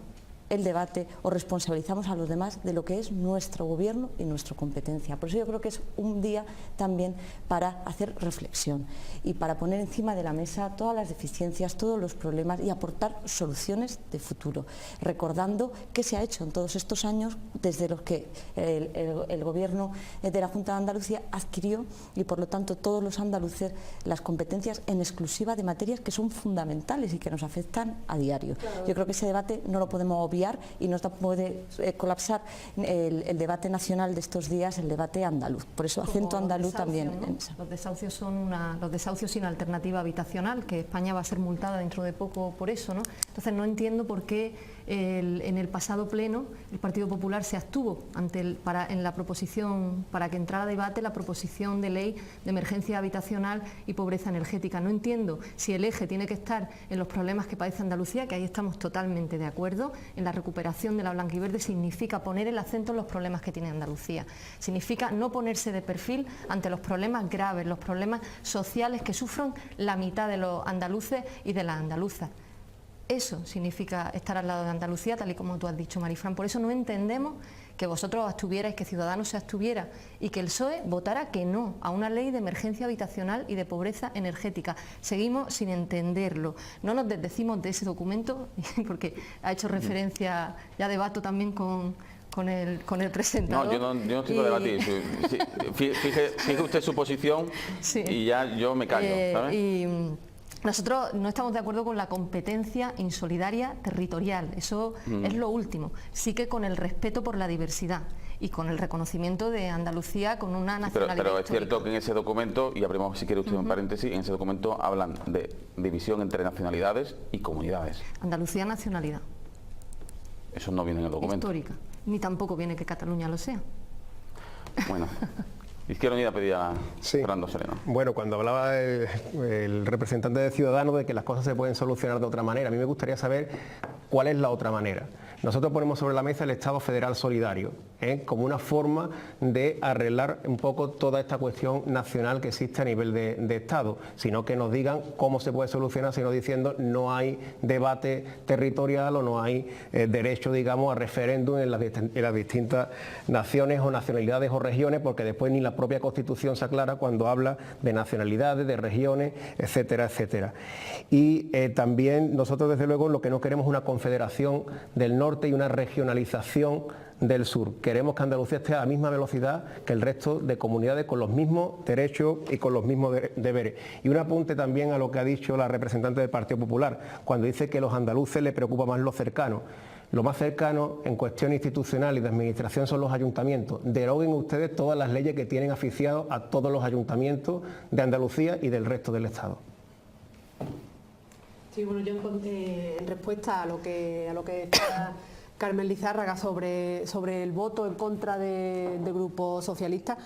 el debate o responsabilizamos a los demás de lo que es nuestro gobierno y nuestra competencia. Por eso yo creo que es un día también para hacer reflexión y para poner encima de la mesa todas las deficiencias, todos los problemas y aportar soluciones de futuro, recordando qué se ha hecho en todos estos años desde los que el gobierno de la Junta de Andalucía adquirió y por lo tanto todos los andaluces las competencias en exclusiva de materias que son fundamentales y que nos afectan a diario. Claro. Yo creo que ese debate no lo podemos obviar y no puede colapsar el debate nacional de estos días, el debate andaluz. Por eso acento andaluz también. ¿No? Los desahucios son los desahucios sin alternativa habitacional, que España va a ser multada dentro de poco por eso, ¿no? Entonces no entiendo por qué en el pasado pleno el Partido Popular se abstuvo en la proposición, para que entrara a debate la proposición de ley de emergencia habitacional y pobreza energética. No entiendo si el eje tiene que estar en los problemas que padece Andalucía, que ahí estamos totalmente de acuerdo. En la recuperación de la blanquiverde significa poner el acento en los problemas que tiene Andalucía. Significa no ponerse de perfil ante los problemas graves, los problemas sociales que sufren la mitad de los andaluces y de las andaluzas. Eso significa estar al lado de Andalucía, tal y como tú has dicho, Marifran. Por eso no entendemos que vosotros abstuvierais, que Ciudadanos se abstuviera y que el PSOE votara que no a una ley de emergencia habitacional y de pobreza energética. Seguimos sin entenderlo. No nos desdecimos de ese documento, porque ha hecho referencia, ya debato también con el presentador. No, yo no estoy para debatir. Fije usted su posición, sí. Y ya yo me callo, ¿sabes? Nosotros no estamos de acuerdo con la competencia insolidaria territorial, eso es lo último. Sí que con el respeto por la diversidad y con el reconocimiento de Andalucía con una nacionalidad pero es histórica. cierto que en ese documento, y abrimos si quiere usted un paréntesis, en ese documento hablan de división entre nacionalidades y comunidades. Andalucía nacionalidad. Eso no viene en el documento. Histórica, ni tampoco viene que Cataluña lo sea. Bueno. Izquierda Unida pedía a Fernando Sereno. Bueno, cuando hablaba el representante de Ciudadanos de que las cosas se pueden solucionar de otra manera, a mí me gustaría saber cuál es la otra manera. Nosotros ponemos sobre la mesa el Estado federal solidario, como una forma de arreglar un poco toda esta cuestión nacional que existe a nivel de Estado, sino que nos digan cómo se puede solucionar, sino diciendo no hay debate territorial o no hay derecho, digamos, a referéndum en las distintas naciones o nacionalidades o regiones, porque después ni la propia Constitución se aclara cuando habla de nacionalidades, de regiones, etcétera, etcétera. Y también nosotros, desde luego, lo que no queremos es una confederación del norte y una regionalización del sur. Queremos que Andalucía esté a la misma velocidad que el resto de comunidades, con los mismos derechos y con los mismos deberes. Y un apunte también a lo que ha dicho la representante del Partido Popular, cuando dice que a los andaluces les preocupa más lo cercano. Lo más cercano en cuestión institucional y de administración son los ayuntamientos. Deroguen ustedes todas las leyes que tienen asfixiados a todos los ayuntamientos de Andalucía y del resto del Estado. Sí, bueno, yo en respuesta a lo que decía Carmen Lizárraga sobre el voto en contra del Grupo Socialista,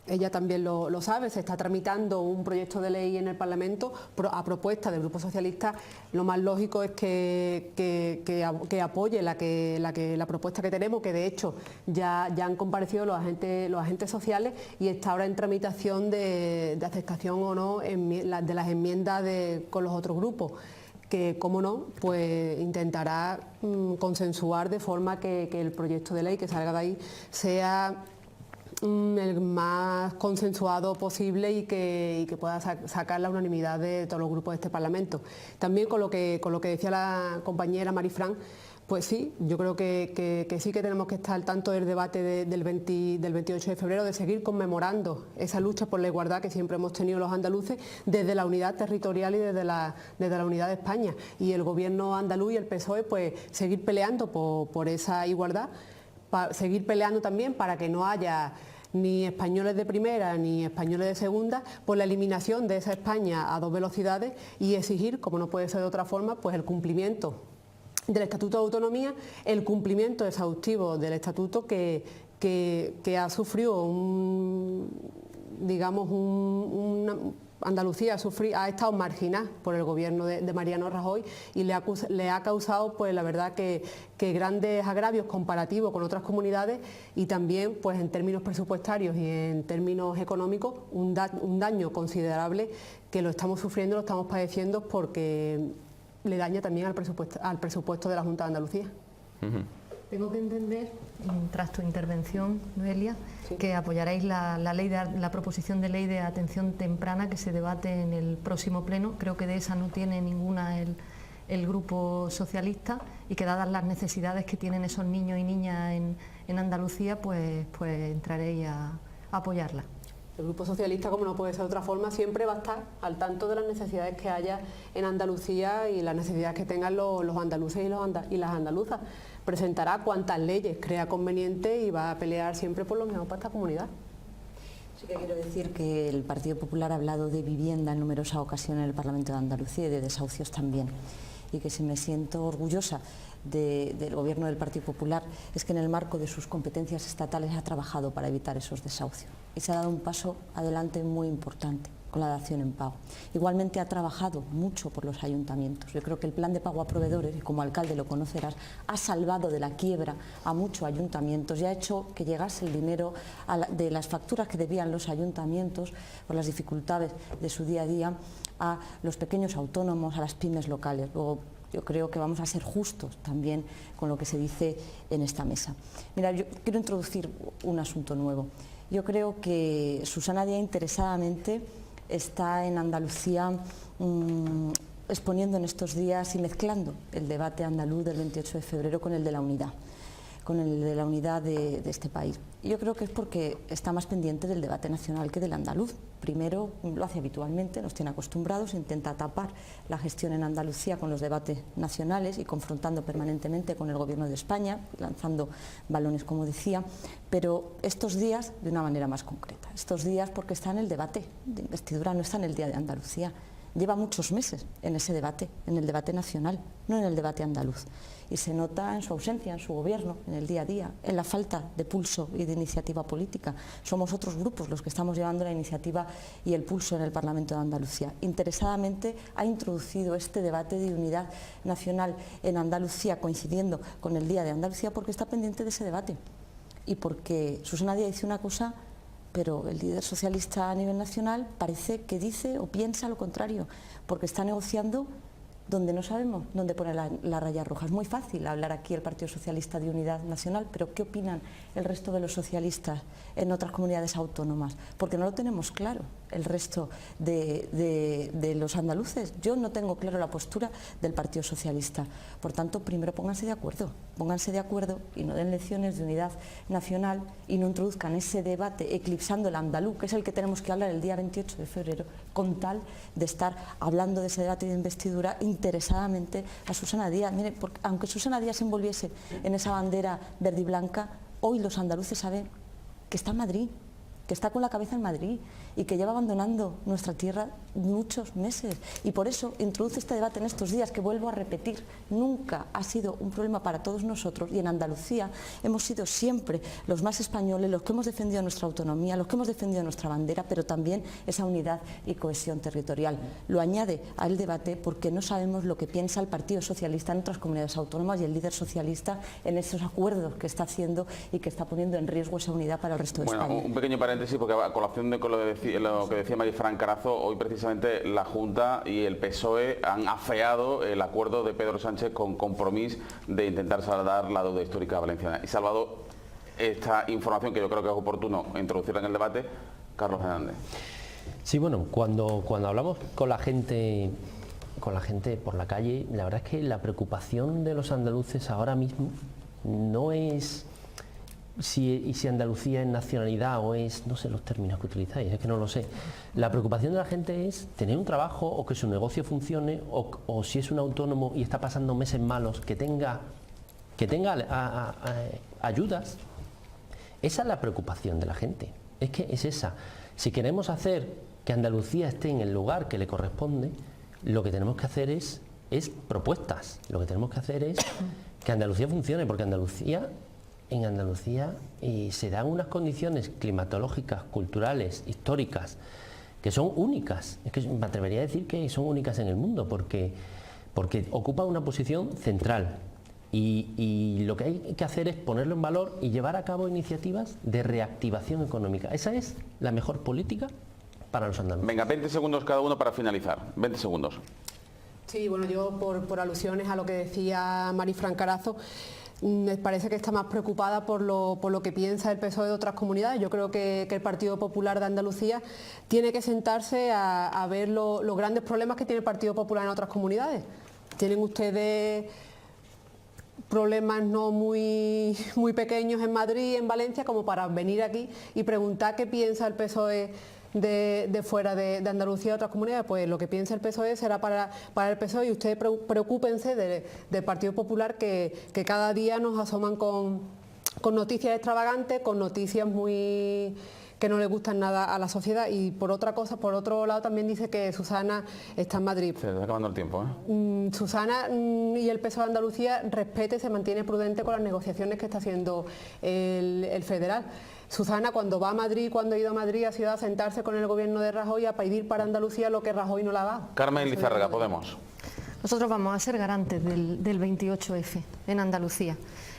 ella también lo sabe, se está tramitando un proyecto de ley en el Parlamento a propuesta del Grupo Socialista. Lo más lógico es que apoye la propuesta que tenemos, que de hecho ya han comparecido los agentes sociales y está ahora en tramitación de aceptación o no de las enmiendas con los otros grupos, que, como no, pues intentará consensuar de forma que el proyecto de ley que salga de ahí sea el más consensuado posible y que pueda sacar la unanimidad de todos los grupos de este Parlamento. También con lo que decía la compañera Marifran, pues sí, yo creo que sí que tenemos que estar al tanto del debate del 28 de febrero, de seguir conmemorando esa lucha por la igualdad que siempre hemos tenido los andaluces desde la unidad territorial y desde la unidad de España. Y el gobierno andaluz y el PSOE, pues seguir peleando por esa igualdad, seguir peleando también para que no haya ni españoles de primera ni españoles de segunda, por la eliminación de esa España a dos velocidades, y exigir, como no puede ser de otra forma, pues el cumplimiento del Estatuto de Autonomía, el cumplimiento exhaustivo del Estatuto que ha sufrido Andalucía ha estado marginada por el gobierno de Mariano Rajoy y le ha causado, pues la verdad, que grandes agravios comparativos con otras comunidades, y también, pues en términos presupuestarios y en términos económicos, un daño considerable que lo estamos sufriendo, lo estamos padeciendo, porque le daña también al presupuesto de la Junta de Andalucía. Tengo que entender, tras tu intervención, Noelia, sí, que apoyaréis la proposición de ley de atención temprana que se debate en el próximo pleno. Creo que de esa no tiene ninguna el Grupo Socialista, y que, dadas las necesidades que tienen esos niños y niñas en Andalucía, pues entraréis a apoyarla. El Grupo Socialista, como no puede ser de otra forma, siempre va a estar al tanto de las necesidades que haya en Andalucía y las necesidades que tengan los andaluces y las andaluzas. Presentará cuantas leyes crea conveniente y va a pelear siempre por lo mejor para esta comunidad. Sí que quiero decir que el Partido Popular ha hablado de vivienda en numerosas ocasiones en el Parlamento de Andalucía, y de desahucios también. Y que si me siento orgullosa del Gobierno del Partido Popular es que en el marco de sus competencias estatales ha trabajado para evitar esos desahucios. Y se ha dado un paso adelante muy importante con la dación en pago. Igualmente ha trabajado mucho por los ayuntamientos. Yo creo que el plan de pago a proveedores, y como alcalde lo conocerás, ha salvado de la quiebra a muchos ayuntamientos y ha hecho que llegase el dinero de las facturas que debían los ayuntamientos por las dificultades de su día a día a los pequeños autónomos, a las pymes locales. Luego, yo creo que vamos a ser justos también con lo que se dice en esta mesa. Mira, yo quiero introducir un asunto nuevo. Yo creo que Susana Díaz interesadamente está en Andalucía exponiendo en estos días y mezclando el debate andaluz del 28 de febrero con el de la unidad, de este país. Y yo creo que es porque está más pendiente del debate nacional que del andaluz. Primero, lo hace habitualmente, nos tiene acostumbrados, intenta tapar la gestión en Andalucía con los debates nacionales y confrontando permanentemente con el Gobierno de España, lanzando balones, como decía, pero estos días de una manera más concreta. Estos días porque está en el debate de investidura, no está en el Día de Andalucía. Lleva muchos meses en ese debate, en el debate nacional, no en el debate andaluz. Y se nota en su ausencia, en su gobierno, en el día a día, en la falta de pulso y de iniciativa política. Somos otros grupos los que estamos llevando la iniciativa y el pulso en el Parlamento de Andalucía. Interesadamente ha introducido este debate de unidad nacional en Andalucía, coincidiendo con el Día de Andalucía, porque está pendiente de ese debate. Y porque Susana Díaz dice una cosa, pero el líder socialista a nivel nacional parece que dice o piensa lo contrario, porque está negociando donde no sabemos dónde pone la raya roja. Es muy fácil hablar aquí el Partido Socialista de unidad nacional, pero ¿qué opinan el resto de los socialistas en otras comunidades autónomas? Porque no lo tenemos claro el resto de los andaluces. Yo no tengo claro la postura del Partido Socialista. Por tanto, primero pónganse de acuerdo y no den lecciones de unidad nacional y no introduzcan ese debate eclipsando el andaluz, que es el que tenemos que hablar el día 28 de febrero, con tal de estar hablando de ese debate de investidura, interesadamente a Susana Díaz. Mire, porque aunque Susana Díaz se envolviese en esa bandera verde y blanca, hoy los andaluces saben que está en Madrid, que está con la cabeza en Madrid y que lleva abandonando nuestra tierra muchos meses. Y por eso introduce este debate en estos días, que vuelvo a repetir, nunca ha sido un problema para todos nosotros, y en Andalucía hemos sido siempre los más españoles, los que hemos defendido nuestra autonomía, los que hemos defendido nuestra bandera, pero también esa unidad y cohesión territorial. Lo añade al debate porque no sabemos lo que piensa el Partido Socialista en otras comunidades autónomas y el líder socialista en esos acuerdos que está haciendo y que está poniendo en riesgo esa unidad para el resto de España. Un pequeño paréntesis, porque a colación de lo que decía Marifran Carazo, hoy precisamente la Junta y el PSOE han afeado el acuerdo de Pedro Sánchez con Compromís de intentar saldar la deuda histórica valenciana. Y salvado esta información, que yo creo que es oportuno introducirla en el debate, Carlos Fernández. Sí, bueno, cuando hablamos con la gente por la calle, la verdad es que la preocupación de los andaluces ahora mismo no es si Andalucía es nacionalidad o es, no sé los términos que utilizáis, es que no lo sé. La preocupación de la gente es tener un trabajo o que su negocio funcione, o si es un autónomo y está pasando meses malos, que tenga ayudas. Esa es la preocupación de la gente, es que es esa. Si queremos hacer que Andalucía esté en el lugar que le corresponde, lo que tenemos que hacer es propuestas, lo que tenemos que hacer es que Andalucía funcione, porque en Andalucía se dan unas condiciones climatológicas, culturales, históricas, que son únicas. Es que me atrevería a decir que son únicas en el mundo, porque ocupa una posición central. Y lo que hay que hacer es ponerlo en valor y llevar a cabo iniciativas de reactivación económica. Esa es la mejor política para los andaluces. Venga, 20 segundos cada uno para finalizar. 20 segundos. Sí, bueno, yo por alusiones a lo que decía Marifran Carazo, me parece que está más preocupada por lo que piensa el PSOE de otras comunidades. Yo creo que el Partido Popular de Andalucía tiene que sentarse a ver los grandes problemas que tiene el Partido Popular en otras comunidades. Tienen ustedes problemas no muy pequeños en Madrid, en Valencia, como para venir aquí y preguntar qué piensa el PSOE de fuera de Andalucía y otras comunidades. Pues lo que piensa el PSOE será para el PSOE, y ustedes preocúpense del Partido Popular, que cada día nos asoman con noticias extravagantes, con noticias que no le gustan nada a la sociedad. Y por otro lado también dice que Susana está en Madrid. Se está acabando el tiempo, ¿eh? Susana y el PSOE de Andalucía se mantiene prudente con las negociaciones que está haciendo el federal. Susana, cuando va a Madrid, cuando ha ido a Madrid, ha sido a sentarse con el gobierno de Rajoy a pedir para Andalucía lo que Rajoy no la da. Carmen Lizárraga, Podemos. Nosotros vamos a ser garantes del 28F en Andalucía.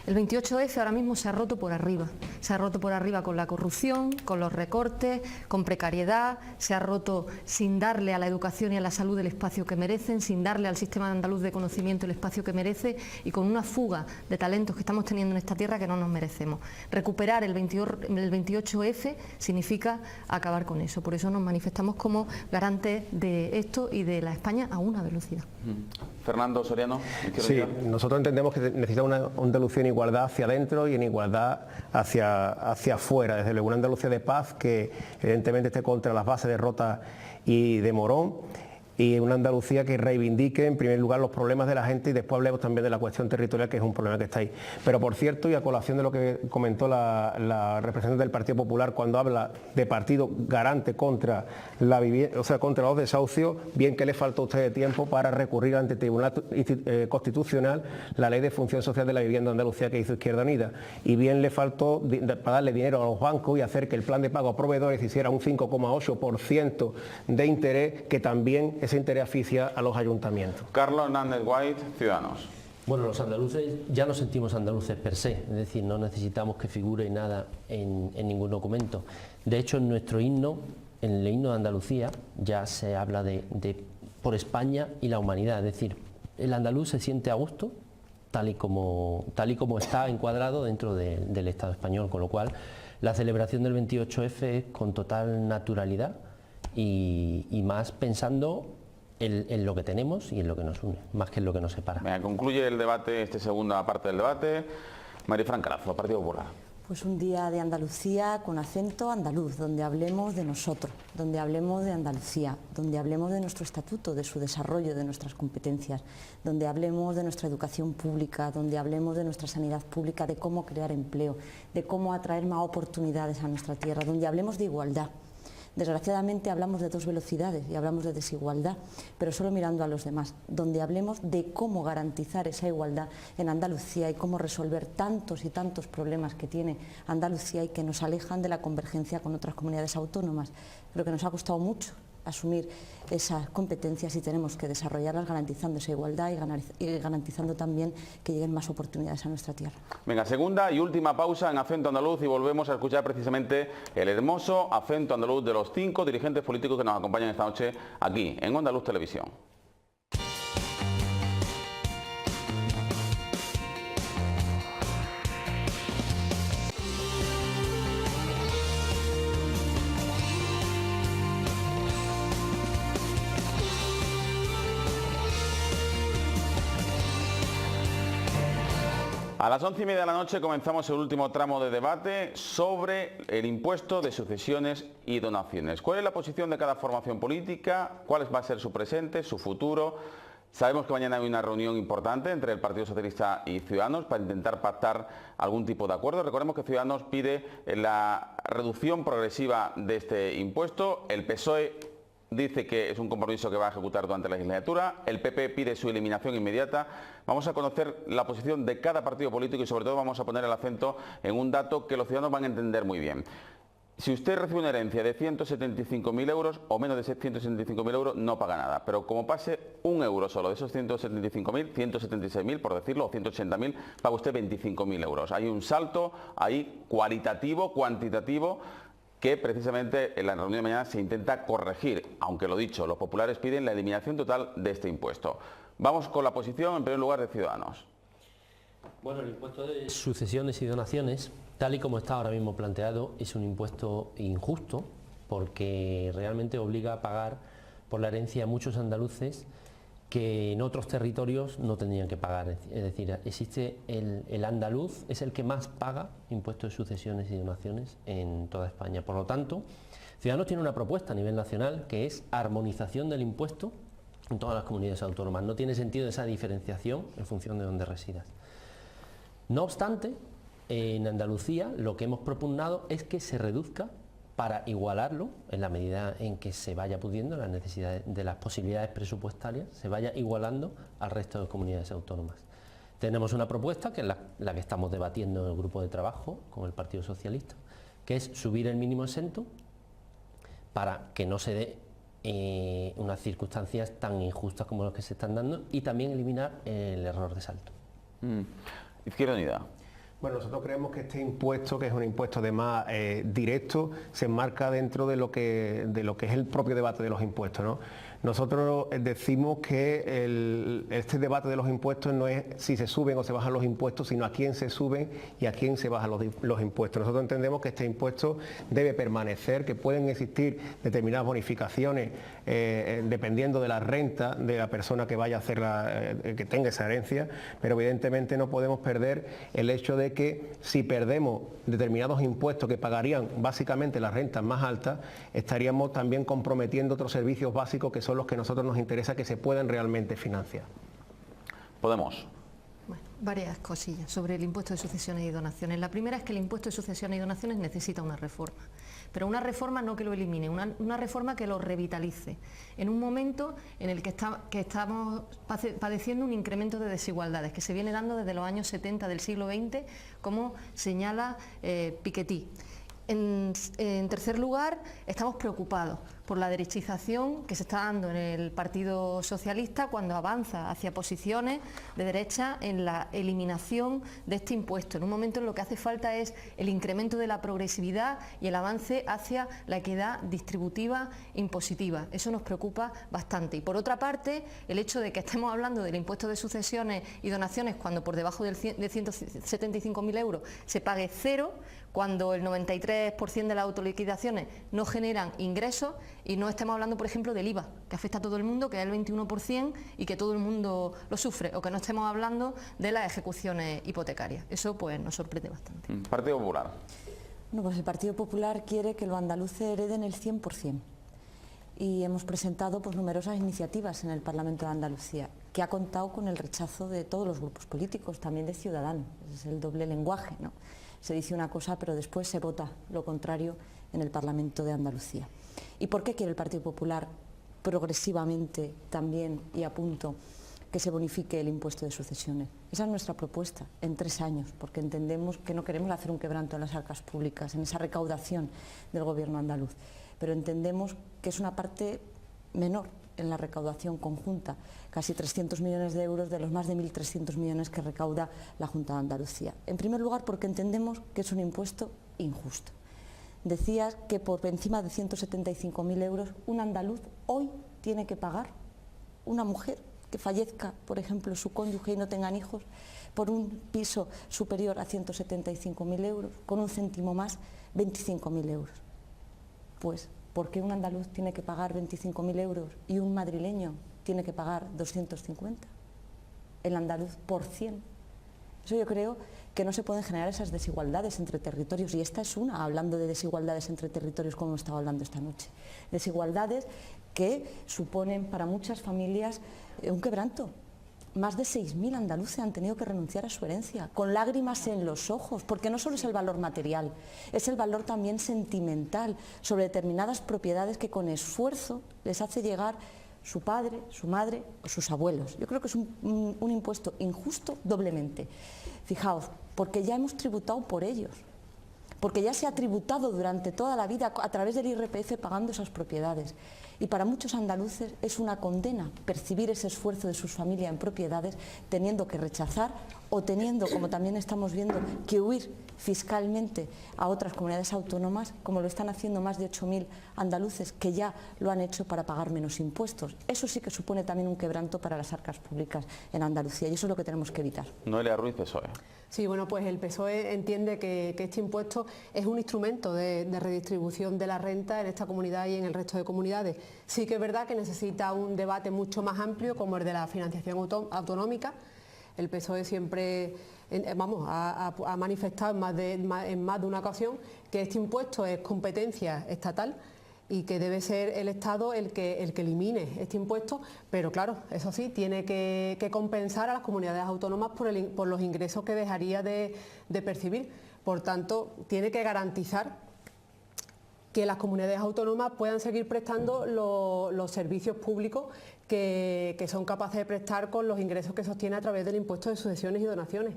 El 28F ahora mismo se ha roto por arriba. Se ha roto por arriba con la corrupción, con los recortes, con precariedad. Se ha roto sin darle a la educación y a la salud el espacio que merecen, sin darle al sistema andaluz de conocimiento el espacio que merece, y con una fuga de talentos que estamos teniendo en esta tierra que no nos merecemos. Recuperar el 28F significa acabar con eso. Por eso nos manifestamos como garantes de esto y de la España a una velocidad. Fernando Soriano. Sí, nosotros entendemos que necesitamos una Andalucía en igualdad hacia adentro y en igualdad hacia afuera, desde luego una Andalucía de paz que evidentemente esté contra las bases de Rota y de Morón, y una Andalucía que reivindique en primer lugar los problemas de la gente, y después hablemos también de la cuestión territorial, que es un problema que está ahí. Pero por cierto, y a colación de lo que comentó la representante del Partido Popular cuando habla de partido garante contra la vivienda, o sea, contra los desahucios, bien que le faltó a usted de tiempo para recurrir ante el Tribunal Constitucional la Ley de Función Social de la Vivienda de Andalucía que hizo Izquierda Unida, y bien le faltó para darle dinero a los bancos y hacer que el plan de pago a proveedores hiciera un 5,8% de interés, que también ese interés asfixia a los ayuntamientos. Carlos Hernández White, Ciudadanos. Bueno, los andaluces ya nos sentimos andaluces per se, es decir, no necesitamos que figure nada en ningún documento. De hecho, en nuestro himno, en el himno de Andalucía, ya se habla de por España y la humanidad, es decir, el andaluz se siente a gusto tal y como está encuadrado dentro del Estado español, con lo cual la celebración del 28F es con total naturalidad y más pensando en lo que tenemos y en lo que nos une, más que en lo que nos separa. Concluye el debate, esta segunda parte del debate. Marifran Carazo, Partido Popular. Pues un día de Andalucía con acento andaluz, donde hablemos de nosotros, donde hablemos de Andalucía, donde hablemos de nuestro estatuto, de su desarrollo, de nuestras competencias, donde hablemos de nuestra educación pública, donde hablemos de nuestra sanidad pública, de cómo crear empleo, de cómo atraer más oportunidades a nuestra tierra, donde hablemos de igualdad. Desgraciadamente hablamos de dos velocidades y hablamos de desigualdad, pero solo mirando a los demás, donde hablemos de cómo garantizar esa igualdad en Andalucía y cómo resolver tantos y tantos problemas que tiene Andalucía y que nos alejan de la convergencia con otras comunidades autónomas. Creo que nos ha costado mucho asumir esas competencias y tenemos que desarrollarlas garantizando esa igualdad y garantizando también que lleguen más oportunidades a nuestra tierra. Venga, segunda y última pausa en Acento Andaluz y volvemos a escuchar precisamente el hermoso acento andaluz de los 5 dirigentes políticos que nos acompañan esta noche aquí en Onda Luz Televisión. A las 11:30 de la noche comenzamos el último tramo de debate sobre el impuesto de sucesiones y donaciones. ¿Cuál es la posición de cada formación política? ¿Cuál va a ser su presente, su futuro? Sabemos que mañana hay una reunión importante entre el Partido Socialista y Ciudadanos para intentar pactar algún tipo de acuerdo. Recordemos que Ciudadanos pide la reducción progresiva de este impuesto. El PSOE dice que es un compromiso que va a ejecutar durante la legislatura. El PP pide su eliminación inmediata. Vamos a conocer la posición de cada partido político y sobre todo vamos a poner el acento en un dato que los ciudadanos van a entender muy bien. Si usted recibe una herencia de 175.000 euros o menos de 175.000 euros, no paga nada. Pero como pase un euro solo de esos 175.000, 176.000 por decirlo, o 180.000, paga usted 25.000 euros. Hay un salto ahí cualitativo, cuantitativo, que precisamente en la reunión de mañana se intenta corregir, aunque lo dicho, los populares piden la eliminación total de este impuesto. Vamos con la posición en primer lugar de Ciudadanos. Bueno, el impuesto de sucesiones y donaciones, tal y como está ahora mismo planteado, es un impuesto injusto porque realmente obliga a pagar por la herencia a muchos andaluces que en otros territorios no tendrían que pagar. Es decir, existe el andaluz, es el que más paga impuestos de sucesiones y donaciones en toda España. Por lo tanto, Ciudadanos tiene una propuesta a nivel nacional que es armonización del impuesto en todas las comunidades autónomas. No tiene sentido esa diferenciación en función de dónde residas. No obstante, en Andalucía lo que hemos propugnado es que se reduzca para igualarlo en la medida en que se vaya pudiendo las necesidades de las posibilidades presupuestarias, se vaya igualando al resto de comunidades autónomas. Tenemos una propuesta que es la que estamos debatiendo en el grupo de trabajo con el Partido Socialista, que es subir el mínimo exento para que no se dé unas circunstancias tan injustas como las que se están dando y también eliminar el error de salto. Izquierda Unida. Bueno, nosotros creemos que este impuesto, que es un impuesto además directo, se enmarca dentro de lo que es el propio debate de los impuestos, ¿no? Nosotros decimos que este debate de los impuestos no es si se suben o se bajan los impuestos, sino a quién se suben y a quién se bajan los impuestos. Nosotros entendemos que este impuesto debe permanecer, que pueden existir determinadas bonificaciones dependiendo de la renta de la persona que vaya a hacer que tenga esa herencia, pero evidentemente no podemos perder el hecho de que si perdemos determinados impuestos que pagarían básicamente las rentas más altas, estaríamos también comprometiendo otros servicios básicos que son los que a nosotros nos interesa que se puedan realmente financiar. Podemos. Bueno, varias cosillas sobre el impuesto de sucesiones y donaciones. La primera es que el impuesto de sucesiones y donaciones necesita una reforma, pero una reforma no que lo elimine, una reforma que lo revitalice, en un momento en el que estamos padeciendo un incremento de desigualdades que se viene dando desde los años 70 del siglo XX, como señala Piketty. En tercer lugar, estamos preocupados por la derechización que se está dando en el Partido Socialista cuando avanza hacia posiciones de derecha en la eliminación de este impuesto, en un momento en lo que hace falta es el incremento de la progresividad y el avance hacia la equidad distributiva impositiva. Eso nos preocupa bastante. Y por otra parte, el hecho de que estemos hablando del impuesto de sucesiones y donaciones cuando por debajo de 175.000 euros se pague cero, cuando el 93% de las autoliquidaciones no generan ingresos y no estemos hablando, por ejemplo, del IVA, que afecta a todo el mundo, que es el 21% y que todo el mundo lo sufre, o que no estemos hablando de las ejecuciones hipotecarias. Eso pues nos sorprende bastante. Partido Popular. Bueno, pues el Partido Popular quiere que los andaluces hereden el 100%. Y hemos presentado pues, numerosas iniciativas en el Parlamento de Andalucía, que ha contado con el rechazo de todos los grupos políticos, también de Ciudadanos. Es el doble lenguaje, ¿no? Se dice una cosa, pero después se vota lo contrario en el Parlamento de Andalucía. ¿Y por qué quiere el Partido Popular progresivamente también y a punto que se bonifique el impuesto de sucesiones? Esa es nuestra propuesta en 3 años, porque entendemos que no queremos hacer un quebranto en las arcas públicas, en esa recaudación del Gobierno andaluz, pero entendemos que es una parte menor en la recaudación conjunta, casi 300 millones de euros de los más de 1.300 millones que recauda la Junta de Andalucía. En primer lugar, porque entendemos que es un impuesto injusto. Decías que por encima de 175.000 euros un andaluz hoy tiene que pagar, una mujer que fallezca, por ejemplo, su cónyuge y no tengan hijos, por un piso superior a 175.000 euros, con un céntimo más, 25.000 euros. Pues, ¿por qué un andaluz tiene que pagar 25.000 euros y un madrileño tiene que pagar 250? El andaluz por 100. Eso yo creo que no se pueden generar esas desigualdades entre territorios, y esta es una, hablando de desigualdades entre territorios como hemos estado hablando esta noche. Desigualdades que suponen para muchas familias un quebranto. Más de 6.000 andaluces han tenido que renunciar a su herencia, con lágrimas en los ojos, porque no solo es el valor material, es el valor también sentimental sobre determinadas propiedades que con esfuerzo les hace llegar su padre, su madre o sus abuelos. Yo creo que es un impuesto injusto doblemente. Fijaos, porque ya hemos tributado por ellos, porque ya se ha tributado durante toda la vida a través del IRPF pagando esas propiedades. Y para muchos andaluces es una condena percibir ese esfuerzo de sus familias en propiedades, teniendo que rechazar o teniendo, como también estamos viendo, que huir fiscalmente a otras comunidades autónomas, como lo están haciendo más de 8.000 andaluces que ya lo han hecho para pagar menos impuestos. Eso sí que supone también un quebranto para las arcas públicas en Andalucía, y eso es lo que tenemos que evitar. Noelia Ruiz, PSOE. Sí, bueno, pues el PSOE entiende que este impuesto es un instrumento de redistribución de la renta en esta comunidad y en el resto de comunidades. Sí que es verdad que necesita un debate mucho más amplio, como el de la financiación autonómica. El PSOE siempre ha manifestado en más de una ocasión que este impuesto es competencia estatal y que debe ser el Estado el que elimine este impuesto, pero claro, eso sí, tiene que compensar a las comunidades autónomas por los ingresos que dejaría de percibir. Por tanto, tiene que garantizar que las comunidades autónomas puedan seguir prestando los servicios públicos que son capaces de prestar con los ingresos que sostiene a través del impuesto de sucesiones y donaciones.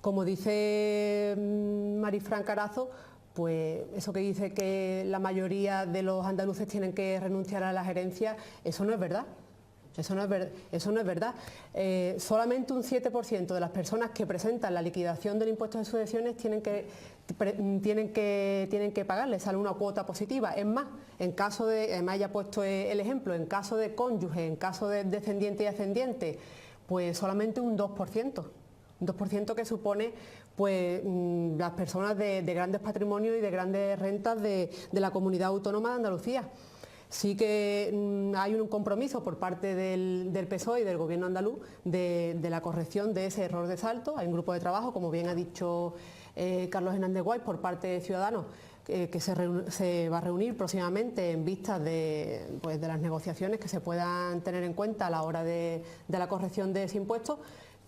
Como dice Marifran Carazo, pues eso que dice que la mayoría de los andaluces tienen que renunciar a las herencias, eso no es verdad. Eso no es verdad. Solamente un 7% de las personas que presentan la liquidación del impuesto de sucesiones tienen que pagarle, sale una cuota positiva. Es más, en caso de, además ya he puesto el ejemplo, en caso de cónyuge, en caso de descendiente y ascendiente, pues solamente un 2%. Un 2% que supone pues las personas de grandes patrimonios y de grandes rentas de la comunidad autónoma de Andalucía. Sí que hay un compromiso por parte del PSOE y del Gobierno andaluz de la corrección de ese error de salto. Hay un grupo de trabajo, como bien ha dicho Carlos Hernández Guay, por parte de Ciudadanos, que se va a reunir próximamente en vistas de las negociaciones que se puedan tener en cuenta a la hora de la corrección de ese impuesto,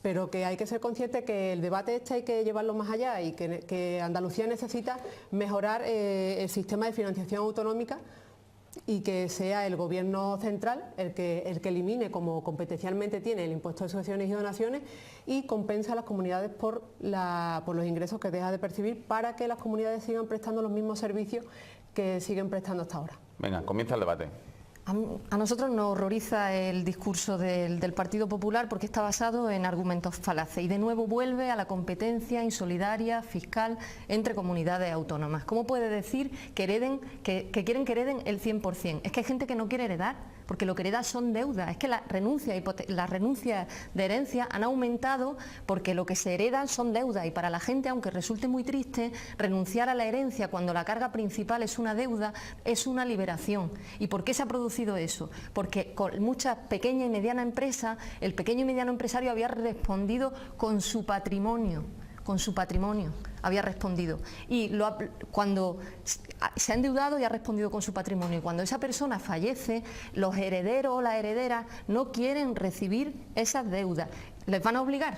pero que hay que ser consciente que el debate este hay que llevarlo más allá y que Andalucía necesita mejorar el sistema de financiación autonómica y que sea el Gobierno central el que elimine, como competencialmente tiene, el impuesto de sucesiones y donaciones y compense a las comunidades por los ingresos que deja de percibir, para que las comunidades sigan prestando los mismos servicios que siguen prestando hasta ahora. Venga, comienza el debate. A nosotros nos horroriza el discurso del Partido Popular porque está basado en argumentos falaces y de nuevo vuelve a la competencia insolidaria fiscal entre comunidades autónomas. ¿Cómo puede decir que quieren que hereden el 100%? Es que hay gente que no quiere heredar, porque lo que hereda son deudas. Es que las renuncias de herencia han aumentado porque lo que se heredan son deudas, y para la gente, aunque resulte muy triste, renunciar a la herencia cuando la carga principal es una deuda es una liberación. ¿Y por qué se ha producido eso? Porque con muchas pequeñas y medianas empresas, el pequeño y mediano empresario había respondido con su patrimonio, había respondido, y cuando se ha endeudado y ha respondido con su patrimonio, y cuando esa persona fallece, los herederos o las herederas no quieren recibir esas deudas. ¿Les van a obligar?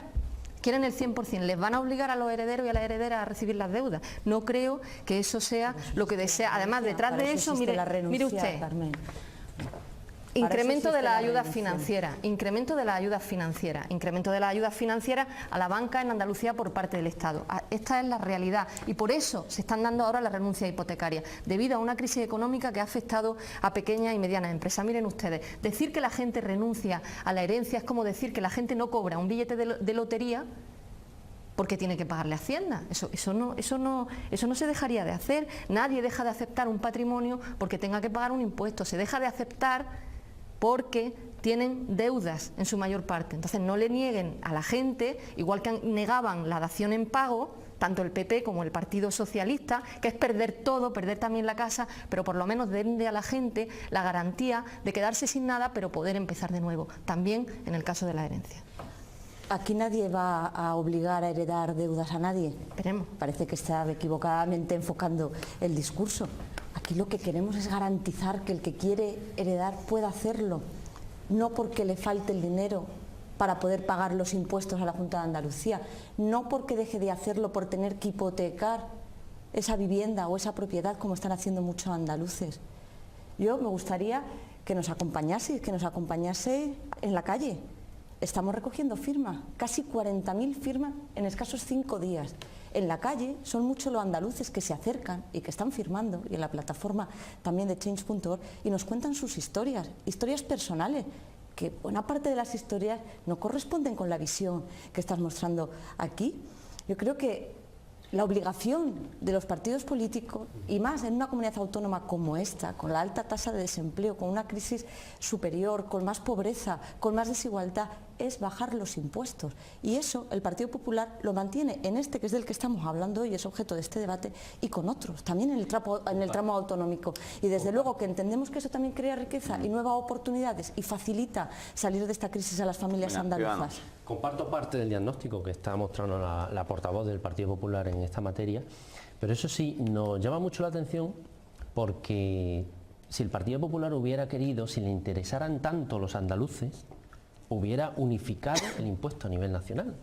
Quieren el 100%, ¿les van a obligar a los herederos y a las herederas a recibir las deudas? No creo que eso sea lo que desea. Además, detrás de eso, mire usted, Carmen. incremento de las ayudas financieras, incremento de las ayudas financieras a la banca en Andalucía por parte del Estado. Esta es la realidad, y por eso se están dando ahora las renuncias hipotecarias, debido a una crisis económica que ha afectado a pequeñas y medianas empresas. Miren ustedes, decir que la gente renuncia a la herencia es como decir que la gente no cobra un billete de lotería porque tiene que pagarle a Hacienda. Eso no se dejaría de hacer. Nadie deja de aceptar un patrimonio porque tenga que pagar un impuesto. Se deja de aceptar porque tienen deudas en su mayor parte. Entonces no le nieguen a la gente, igual que negaban la dación en pago, tanto el PP como el Partido Socialista, que es perder todo, perder también la casa, pero por lo menos denle a la gente la garantía de quedarse sin nada, pero poder empezar de nuevo, también en el caso de la herencia. Aquí nadie va a obligar a heredar deudas a nadie. Esperemos. Parece que está equivocadamente enfocando el discurso. Aquí lo que queremos es garantizar que el que quiere heredar pueda hacerlo, no porque le falte el dinero para poder pagar los impuestos a la Junta de Andalucía, no porque deje de hacerlo por tener que hipotecar esa vivienda o esa propiedad como están haciendo muchos andaluces. Yo me gustaría que nos acompañase en la calle. Estamos recogiendo firmas, casi 40.000 firmas en escasos 5 días. En la calle son muchos los andaluces que se acercan y que están firmando, y en la plataforma también de Change.org, y nos cuentan sus historias personales, que buena parte de las historias no corresponden con la visión que estás mostrando aquí. Yo creo que la obligación de los partidos políticos, y más en una comunidad autónoma como esta, con la alta tasa de desempleo, con una crisis superior, con más pobreza, con más desigualdad, es bajar los impuestos. Y eso el Partido Popular lo mantiene en este, que es del que estamos hablando hoy, es objeto de este debate, y con otros, también en el tramo autonómico. Y desde luego que entendemos que eso también crea riqueza y nuevas oportunidades y facilita salir de esta crisis a las familias andaluzas. Comparto parte del diagnóstico que está mostrando la portavoz del Partido Popular en esta materia, pero eso sí, nos llama mucho la atención porque si el Partido Popular hubiera querido, si le interesaran tanto los andaluces, hubiera unificado el impuesto a nivel nacional.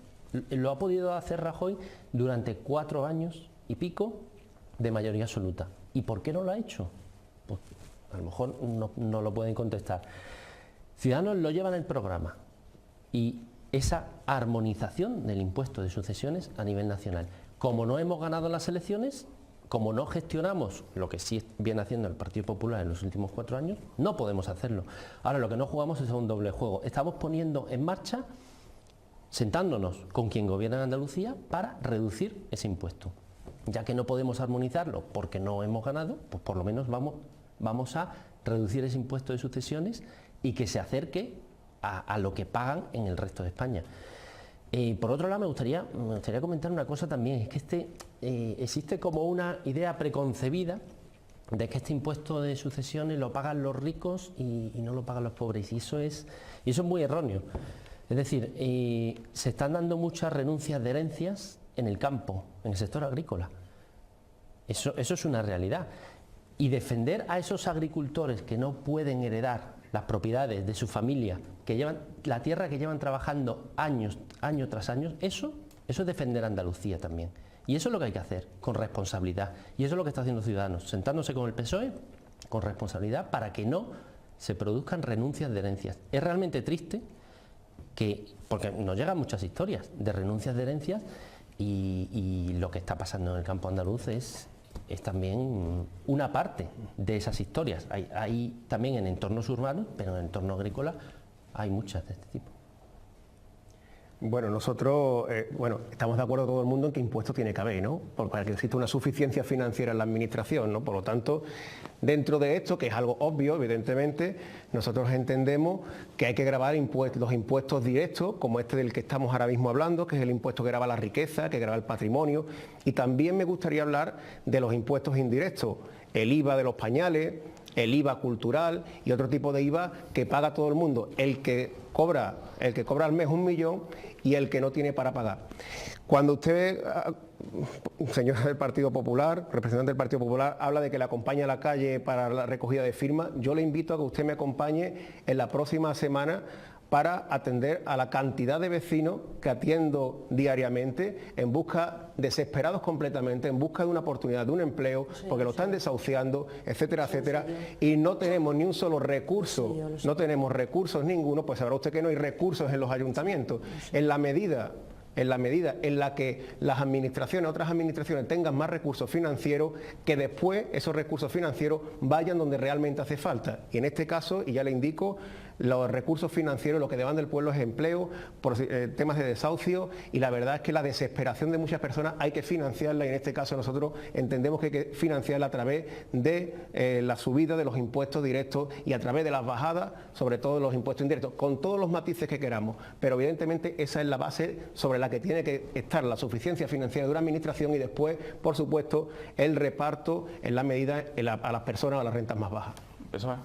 Lo ha podido hacer Rajoy durante 4 años y pico de mayoría absoluta. ¿Y por qué no lo ha hecho? Pues a lo mejor no lo pueden contestar. Ciudadanos lo llevan en el programa, y esa armonización del impuesto de sucesiones a nivel nacional. Como no hemos ganado las elecciones, como no gestionamos lo que sí viene haciendo el Partido Popular en los últimos 4 años, no podemos hacerlo. Ahora lo que no jugamos es a un doble juego. Estamos poniendo en marcha, sentándonos con quien gobierna en Andalucía para reducir ese impuesto. Ya que no podemos armonizarlo porque no hemos ganado, pues por lo menos vamos a reducir ese impuesto de sucesiones y que se acerque a lo que pagan en el resto de España. Por otro lado, me gustaría comentar una cosa también, es que existe como una idea preconcebida de que este impuesto de sucesiones lo pagan los ricos y no lo pagan los pobres, y eso es muy erróneo. Es decir, se están dando muchas renuncias de herencias en el campo, en el sector agrícola. Eso es una realidad. Y defender a esos agricultores que no pueden heredar las propiedades de su familia, que llevan la tierra que llevan trabajando año tras año, eso es defender a Andalucía también. Y eso es lo que hay que hacer, con responsabilidad. Y eso es lo que está haciendo Ciudadanos, sentándose con el PSOE con responsabilidad para que no se produzcan renuncias de herencias. Es realmente triste porque nos llegan muchas historias de renuncias de herencias, y lo que está pasando en el campo andaluz es también una parte de esas historias. Hay también en entornos urbanos, pero en el entorno agrícola hay muchas de este tipo. Bueno, nosotros estamos de acuerdo todo el mundo en que impuestos tiene que haber, ¿no? Para que exista una suficiencia financiera en la administración, ¿no? Por lo tanto, dentro de esto, que es algo obvio, evidentemente, nosotros entendemos que hay que gravar los impuestos directos, como este del que estamos ahora mismo hablando, que es el impuesto que grava la riqueza, que grava el patrimonio, y también me gustaría hablar de los impuestos indirectos, el IVA de los pañales, el IVA cultural y otro tipo de IVA que paga todo el mundo, el que cobra al mes 1 millón y el que no tiene para pagar. Cuando usted, señora del Partido Popular, representante del Partido Popular, habla de que le acompaña a la calle para la recogida de firmas, yo le invito a que usted me acompañe en la próxima semana para atender a la cantidad de vecinos que atiendo diariamente en busca, desesperados completamente, en busca de una oportunidad, de un empleo, porque lo están desahuciando, etcétera, etcétera, y no tenemos ni un solo recurso, no tenemos recursos ninguno, pues sabrá usted que no hay recursos en los ayuntamientos. En la medida en la que las administraciones, otras administraciones tengan más recursos financieros, que después esos recursos financieros vayan donde realmente hace falta. Y en este caso, y ya le indico, los recursos financieros lo que demanda el pueblo es empleo, por temas de desahucio, y la verdad es que la desesperación de muchas personas hay que financiarla, y en este caso nosotros entendemos que hay que financiarla a través de la subida de los impuestos directos y a través de las bajadas, sobre todo de los impuestos indirectos, con todos los matices que queramos, pero evidentemente esa es la base sobre la que tiene que estar la suficiencia financiera de una administración, y después, por supuesto, el reparto en la medida a las personas a las rentas más bajas. ¿Eso es?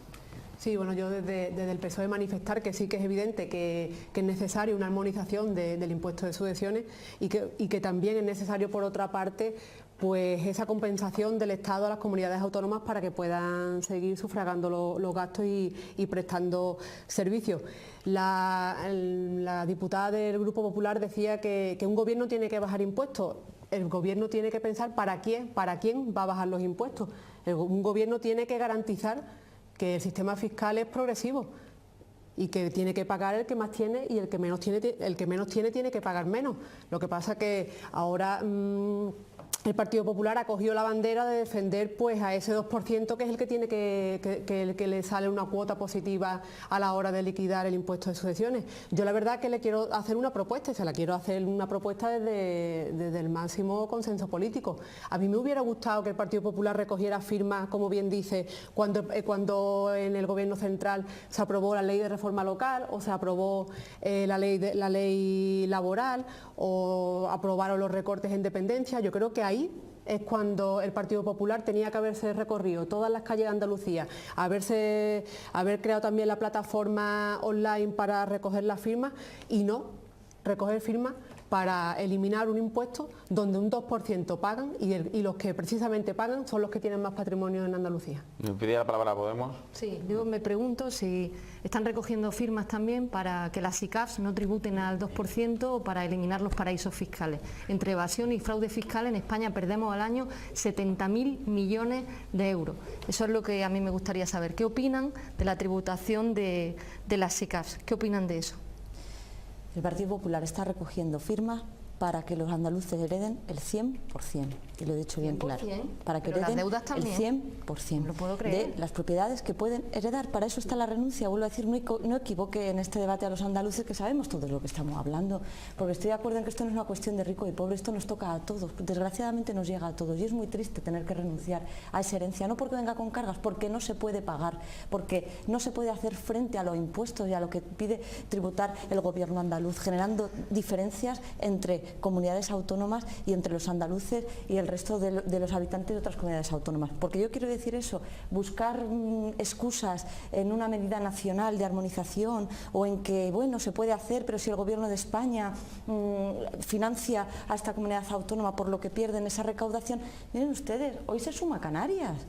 Sí, bueno, yo desde el PSOE manifestar que sí que es evidente que es necesario una armonización del impuesto de sucesiones y que también es necesario, por otra parte, pues esa compensación del Estado a las comunidades autónomas para que puedan seguir sufragando los gastos y prestando servicios. La diputada del Grupo Popular decía que un gobierno tiene que bajar impuestos. El gobierno tiene que pensar para quién va a bajar los impuestos. Un gobierno tiene que garantizar que el sistema fiscal es progresivo y que tiene que pagar el que más tiene, y el que menos tiene tiene que pagar menos. Lo que pasa que ahora el Partido Popular ha cogido la bandera de defender pues a ese 2% que es el que tiene que le sale una cuota positiva a la hora de liquidar el impuesto de sucesiones. Yo la verdad que le quiero hacer una propuesta, y se la quiero hacer una propuesta desde el máximo consenso político. A mí me hubiera gustado que el Partido Popular recogiera firmas, como bien dice, cuando en el Gobierno central se aprobó la ley de reforma local, o se aprobó la ley laboral, o aprobaron los recortes en dependencia. Yo creo que ahí es cuando el Partido Popular tenía que haberse recorrido todas las calles de Andalucía, haber creado también la plataforma online para recoger las firmas, y no recoger firmas para eliminar un impuesto donde un 2% pagan, y los que precisamente pagan son los que tienen más patrimonio en Andalucía. ¿Me pedía la palabra a Podemos? Sí, yo me pregunto si están recogiendo firmas también para que las SICAF no tributen al 2% o para eliminar los paraísos fiscales. Entre evasión y fraude fiscal en España perdemos al año 70.000 millones de euros. Eso es lo que a mí me gustaría saber. ¿Qué opinan de la tributación de las SICAF? ¿Qué opinan de eso? El Partido Popular está recogiendo firmas para que los andaluces hereden el 100%, y lo he dicho bien claro, para que hereden el 100% ¿Lo puedo creer? de las propiedades que pueden heredar. Para eso está la renuncia. Vuelvo a decir, no equivoque en este debate a los andaluces, que sabemos todo lo que estamos hablando, porque estoy de acuerdo en que esto no es una cuestión de rico y pobre, esto nos toca a todos, desgraciadamente nos llega a todos, y es muy triste tener que renunciar a esa herencia, no porque venga con cargas, porque no se puede pagar, porque no se puede hacer frente a los impuestos y a lo que pide tributar el gobierno andaluz, generando diferencias entre comunidades autónomas y entre los andaluces y el resto de los habitantes de otras comunidades autónomas. Porque yo quiero decir eso, buscar excusas en una medida nacional de armonización, o en que, bueno, se puede hacer, pero si el gobierno de España financia a esta comunidad autónoma por lo que pierden esa recaudación. Miren ustedes, hoy se suma Canarias.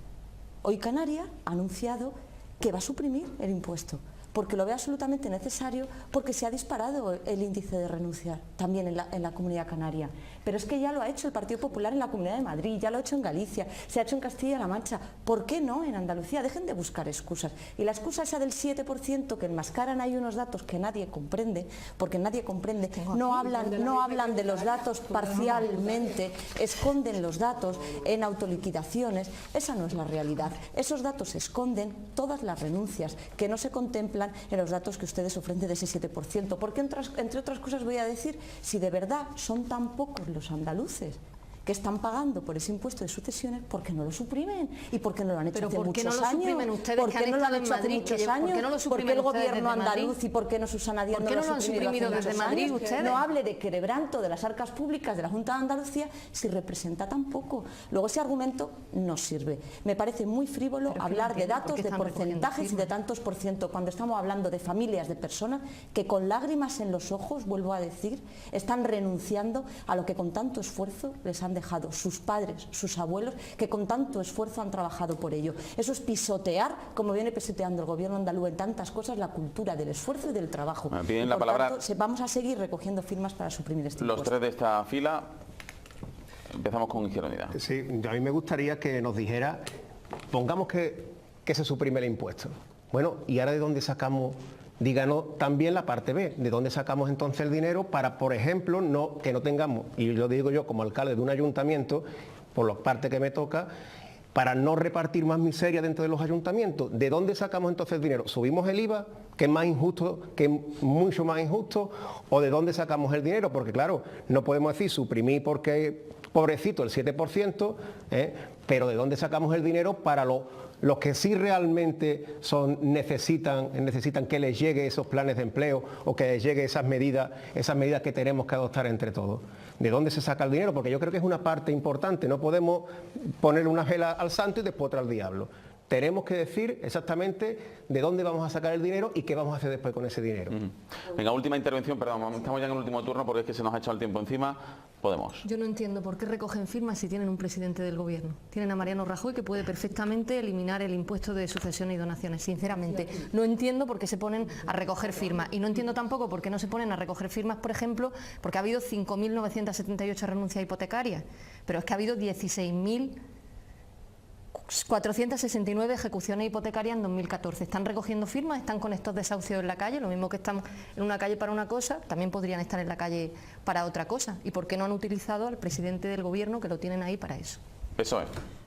Hoy Canarias ha anunciado que va a suprimir el impuesto, porque lo ve absolutamente necesario, porque se ha disparado el índice de renuncia también en la Comunidad Canaria. Pero es que ya lo ha hecho el Partido Popular en la Comunidad de Madrid, ya lo ha hecho en Galicia, se ha hecho en Castilla-La Mancha. ¿Por qué no en Andalucía? Dejen de buscar excusas. Y la excusa esa del 7% que enmascaran ahí unos datos que nadie comprende, porque nadie comprende, no hablan de los datos parcialmente, esconden los datos en autoliquidaciones. Esa no es la realidad. Esos datos esconden todas las renuncias que no se contemplan mantengan en los datos que ustedes ofrecen de ese 7%. Porque entre otras cosas voy a decir, si de verdad son tan pocos los andaluces que están pagando por ese impuesto de sucesiones, ¿por qué no lo suprimen? ¿Y por qué no lo han hecho hace muchos años? ¿Por qué no lo han hecho hace muchos años? ¿Por qué el gobierno andaluz y por qué no Susana Díaz no lo han suprimido desde Madrid? No hable de quebranto de las arcas públicas de la Junta de Andalucía si representa tan poco. Luego ese argumento no sirve. Me parece muy frívolo hablar de datos, de porcentajes y de tantos por ciento cuando estamos hablando de familias, de personas que con lágrimas en los ojos, vuelvo a decir, están renunciando a lo que con tanto esfuerzo les han dejado sus padres, sus abuelos, que con tanto esfuerzo han trabajado por ello. Eso es pisotear, como viene pisoteando el gobierno andaluz en tantas cosas, la cultura del esfuerzo y del trabajo. Bien, la palabra. Tanto, vamos a seguir recogiendo firmas para suprimir este los impuesto. tres de esta fila. Empezamos con Izquierda Unida. Sí, a mí me gustaría que nos dijera, pongamos que se suprime el impuesto. Bueno, ¿y ahora de dónde sacamos? Díganos también la parte B, ¿de dónde sacamos entonces el dinero para, por ejemplo, que no tengamos, y lo digo yo como alcalde de un ayuntamiento, por la parte que me toca, para no repartir más miseria dentro de los ayuntamientos? ¿De dónde sacamos entonces el dinero? ¿Subimos el IVA, que es más injusto, que es mucho más injusto? ¿O de dónde sacamos el dinero? Porque claro, no podemos decir suprimir porque pobrecito el 7%, pero ¿de dónde sacamos el dinero para los que sí realmente necesitan que les llegue esos planes de empleo o que les llegue esas medidas que tenemos que adoptar entre todos? ¿De dónde se saca el dinero? Porque yo creo que es una parte importante. No podemos poner una vela al santo y después otra al diablo. Tenemos que decir exactamente de dónde vamos a sacar el dinero y qué vamos a hacer después con ese dinero. Venga, última intervención, perdón, estamos ya en el último turno porque es que se nos ha echado el tiempo encima. Podemos. Yo no entiendo por qué recogen firmas si tienen un presidente del gobierno. Tienen a Mariano Rajoy, que puede perfectamente eliminar el impuesto de sucesiones y donaciones. Sinceramente, no entiendo por qué se ponen a recoger firmas. Y no entiendo tampoco por qué no se ponen a recoger firmas, por ejemplo, porque ha habido 5.978 renuncias hipotecarias, pero es que ha habido 16.469 ejecuciones hipotecarias en 2014. Están recogiendo firmas, están con estos desahucios en la calle, lo mismo que están en una calle para una cosa, también podrían estar en la calle para otra cosa. ¿Y por qué no han utilizado al presidente del gobierno, que lo tienen ahí para eso? Eso es.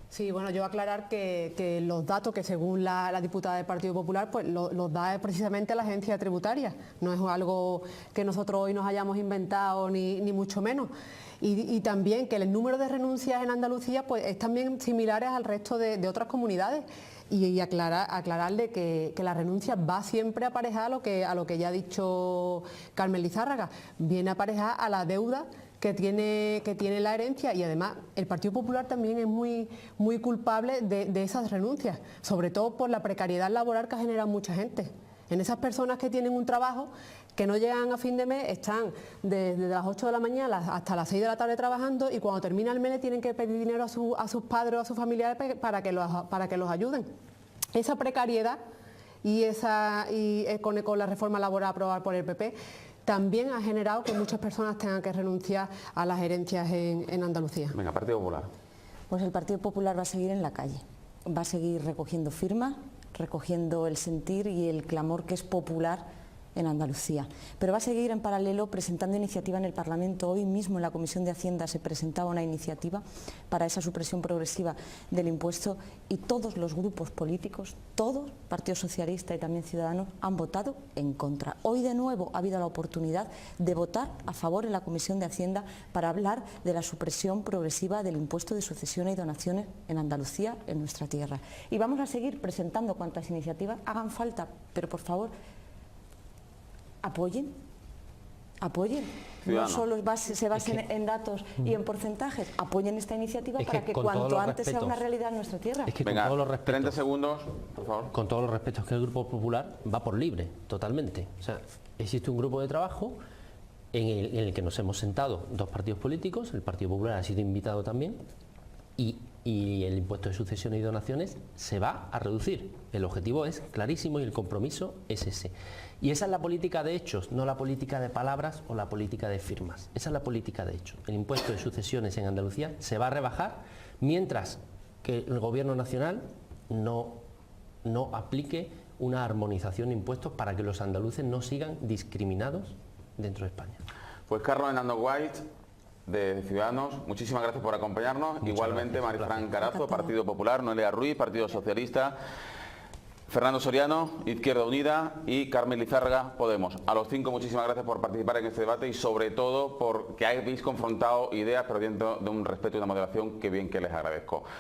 Sí, bueno, yo aclarar que los datos que según la diputada del Partido Popular pues los da precisamente la agencia tributaria. No es algo que nosotros hoy nos hayamos inventado ni mucho menos. Y también que el número de renuncias en Andalucía pues es también similares al resto de otras comunidades. Y aclararle que la renuncia va siempre aparejada a lo que ya ha dicho Carmen Lizárraga, viene aparejada a la deuda que tiene la herencia, y además el Partido Popular también es muy culpable de esas renuncias, sobre todo por la precariedad laboral que ha generado mucha gente. En esas personas que tienen un trabajo que no llegan a fin de mes, están desde las 8 de la mañana hasta las 6 de la tarde trabajando, y cuando termina el mes le tienen que pedir dinero a sus padres o a sus familiares para que los ayuden. Esa precariedad y con la reforma laboral aprobada por el PP también ha generado que muchas personas tengan que renunciar a las herencias en Andalucía. Venga, Partido Popular. Pues el Partido Popular va a seguir en la calle, va a seguir recogiendo firmas, recogiendo el sentir y el clamor que es popular en Andalucía, pero va a seguir en paralelo presentando iniciativa en el Parlamento. Hoy mismo en la Comisión de Hacienda se presentaba una iniciativa para esa supresión progresiva del impuesto, y todos los grupos políticos, todos, Partido Socialista y también Ciudadanos, han votado en contra. Hoy de nuevo ha habido la oportunidad de votar a favor en la Comisión de Hacienda para hablar de la supresión progresiva del impuesto de sucesiones y donaciones en Andalucía, en nuestra tierra. Y vamos a seguir presentando cuantas iniciativas hagan falta, pero por favor, apoyen. Ciudadano. No solo se basen en datos y en porcentajes, apoyen esta iniciativa para que cuanto antes sea una realidad en nuestra tierra. Es que Venga, con todos los respetos, 30 segundos, por favor. Con todos los respetos, que el Grupo Popular va por libre, totalmente. O sea, existe un grupo de trabajo en el que nos hemos sentado dos partidos políticos, el Partido Popular ha sido invitado también, y el impuesto de sucesiones y donaciones se va a reducir. El objetivo es clarísimo y el compromiso es ese. Y esa es la política de hechos, no la política de palabras o la política de firmas. Esa es la política de hechos. El impuesto de sucesiones en Andalucía se va a rebajar, mientras que el Gobierno nacional no aplique una armonización de impuestos para que los andaluces no sigan discriminados dentro de España. Pues Carlos Hernando White, de Ciudadanos, muchísimas gracias por acompañarnos. Muchas Igualmente gracias, Marifran Carazo, Partido Popular, Noelia Ruiz, Partido Socialista. Fernando Soriano, Izquierda Unida, y Carmen Lizárraga, Podemos. A los 5 muchísimas gracias por participar en este debate y sobre todo porque habéis confrontado ideas pero dentro de un respeto y una moderación que bien que les agradezco.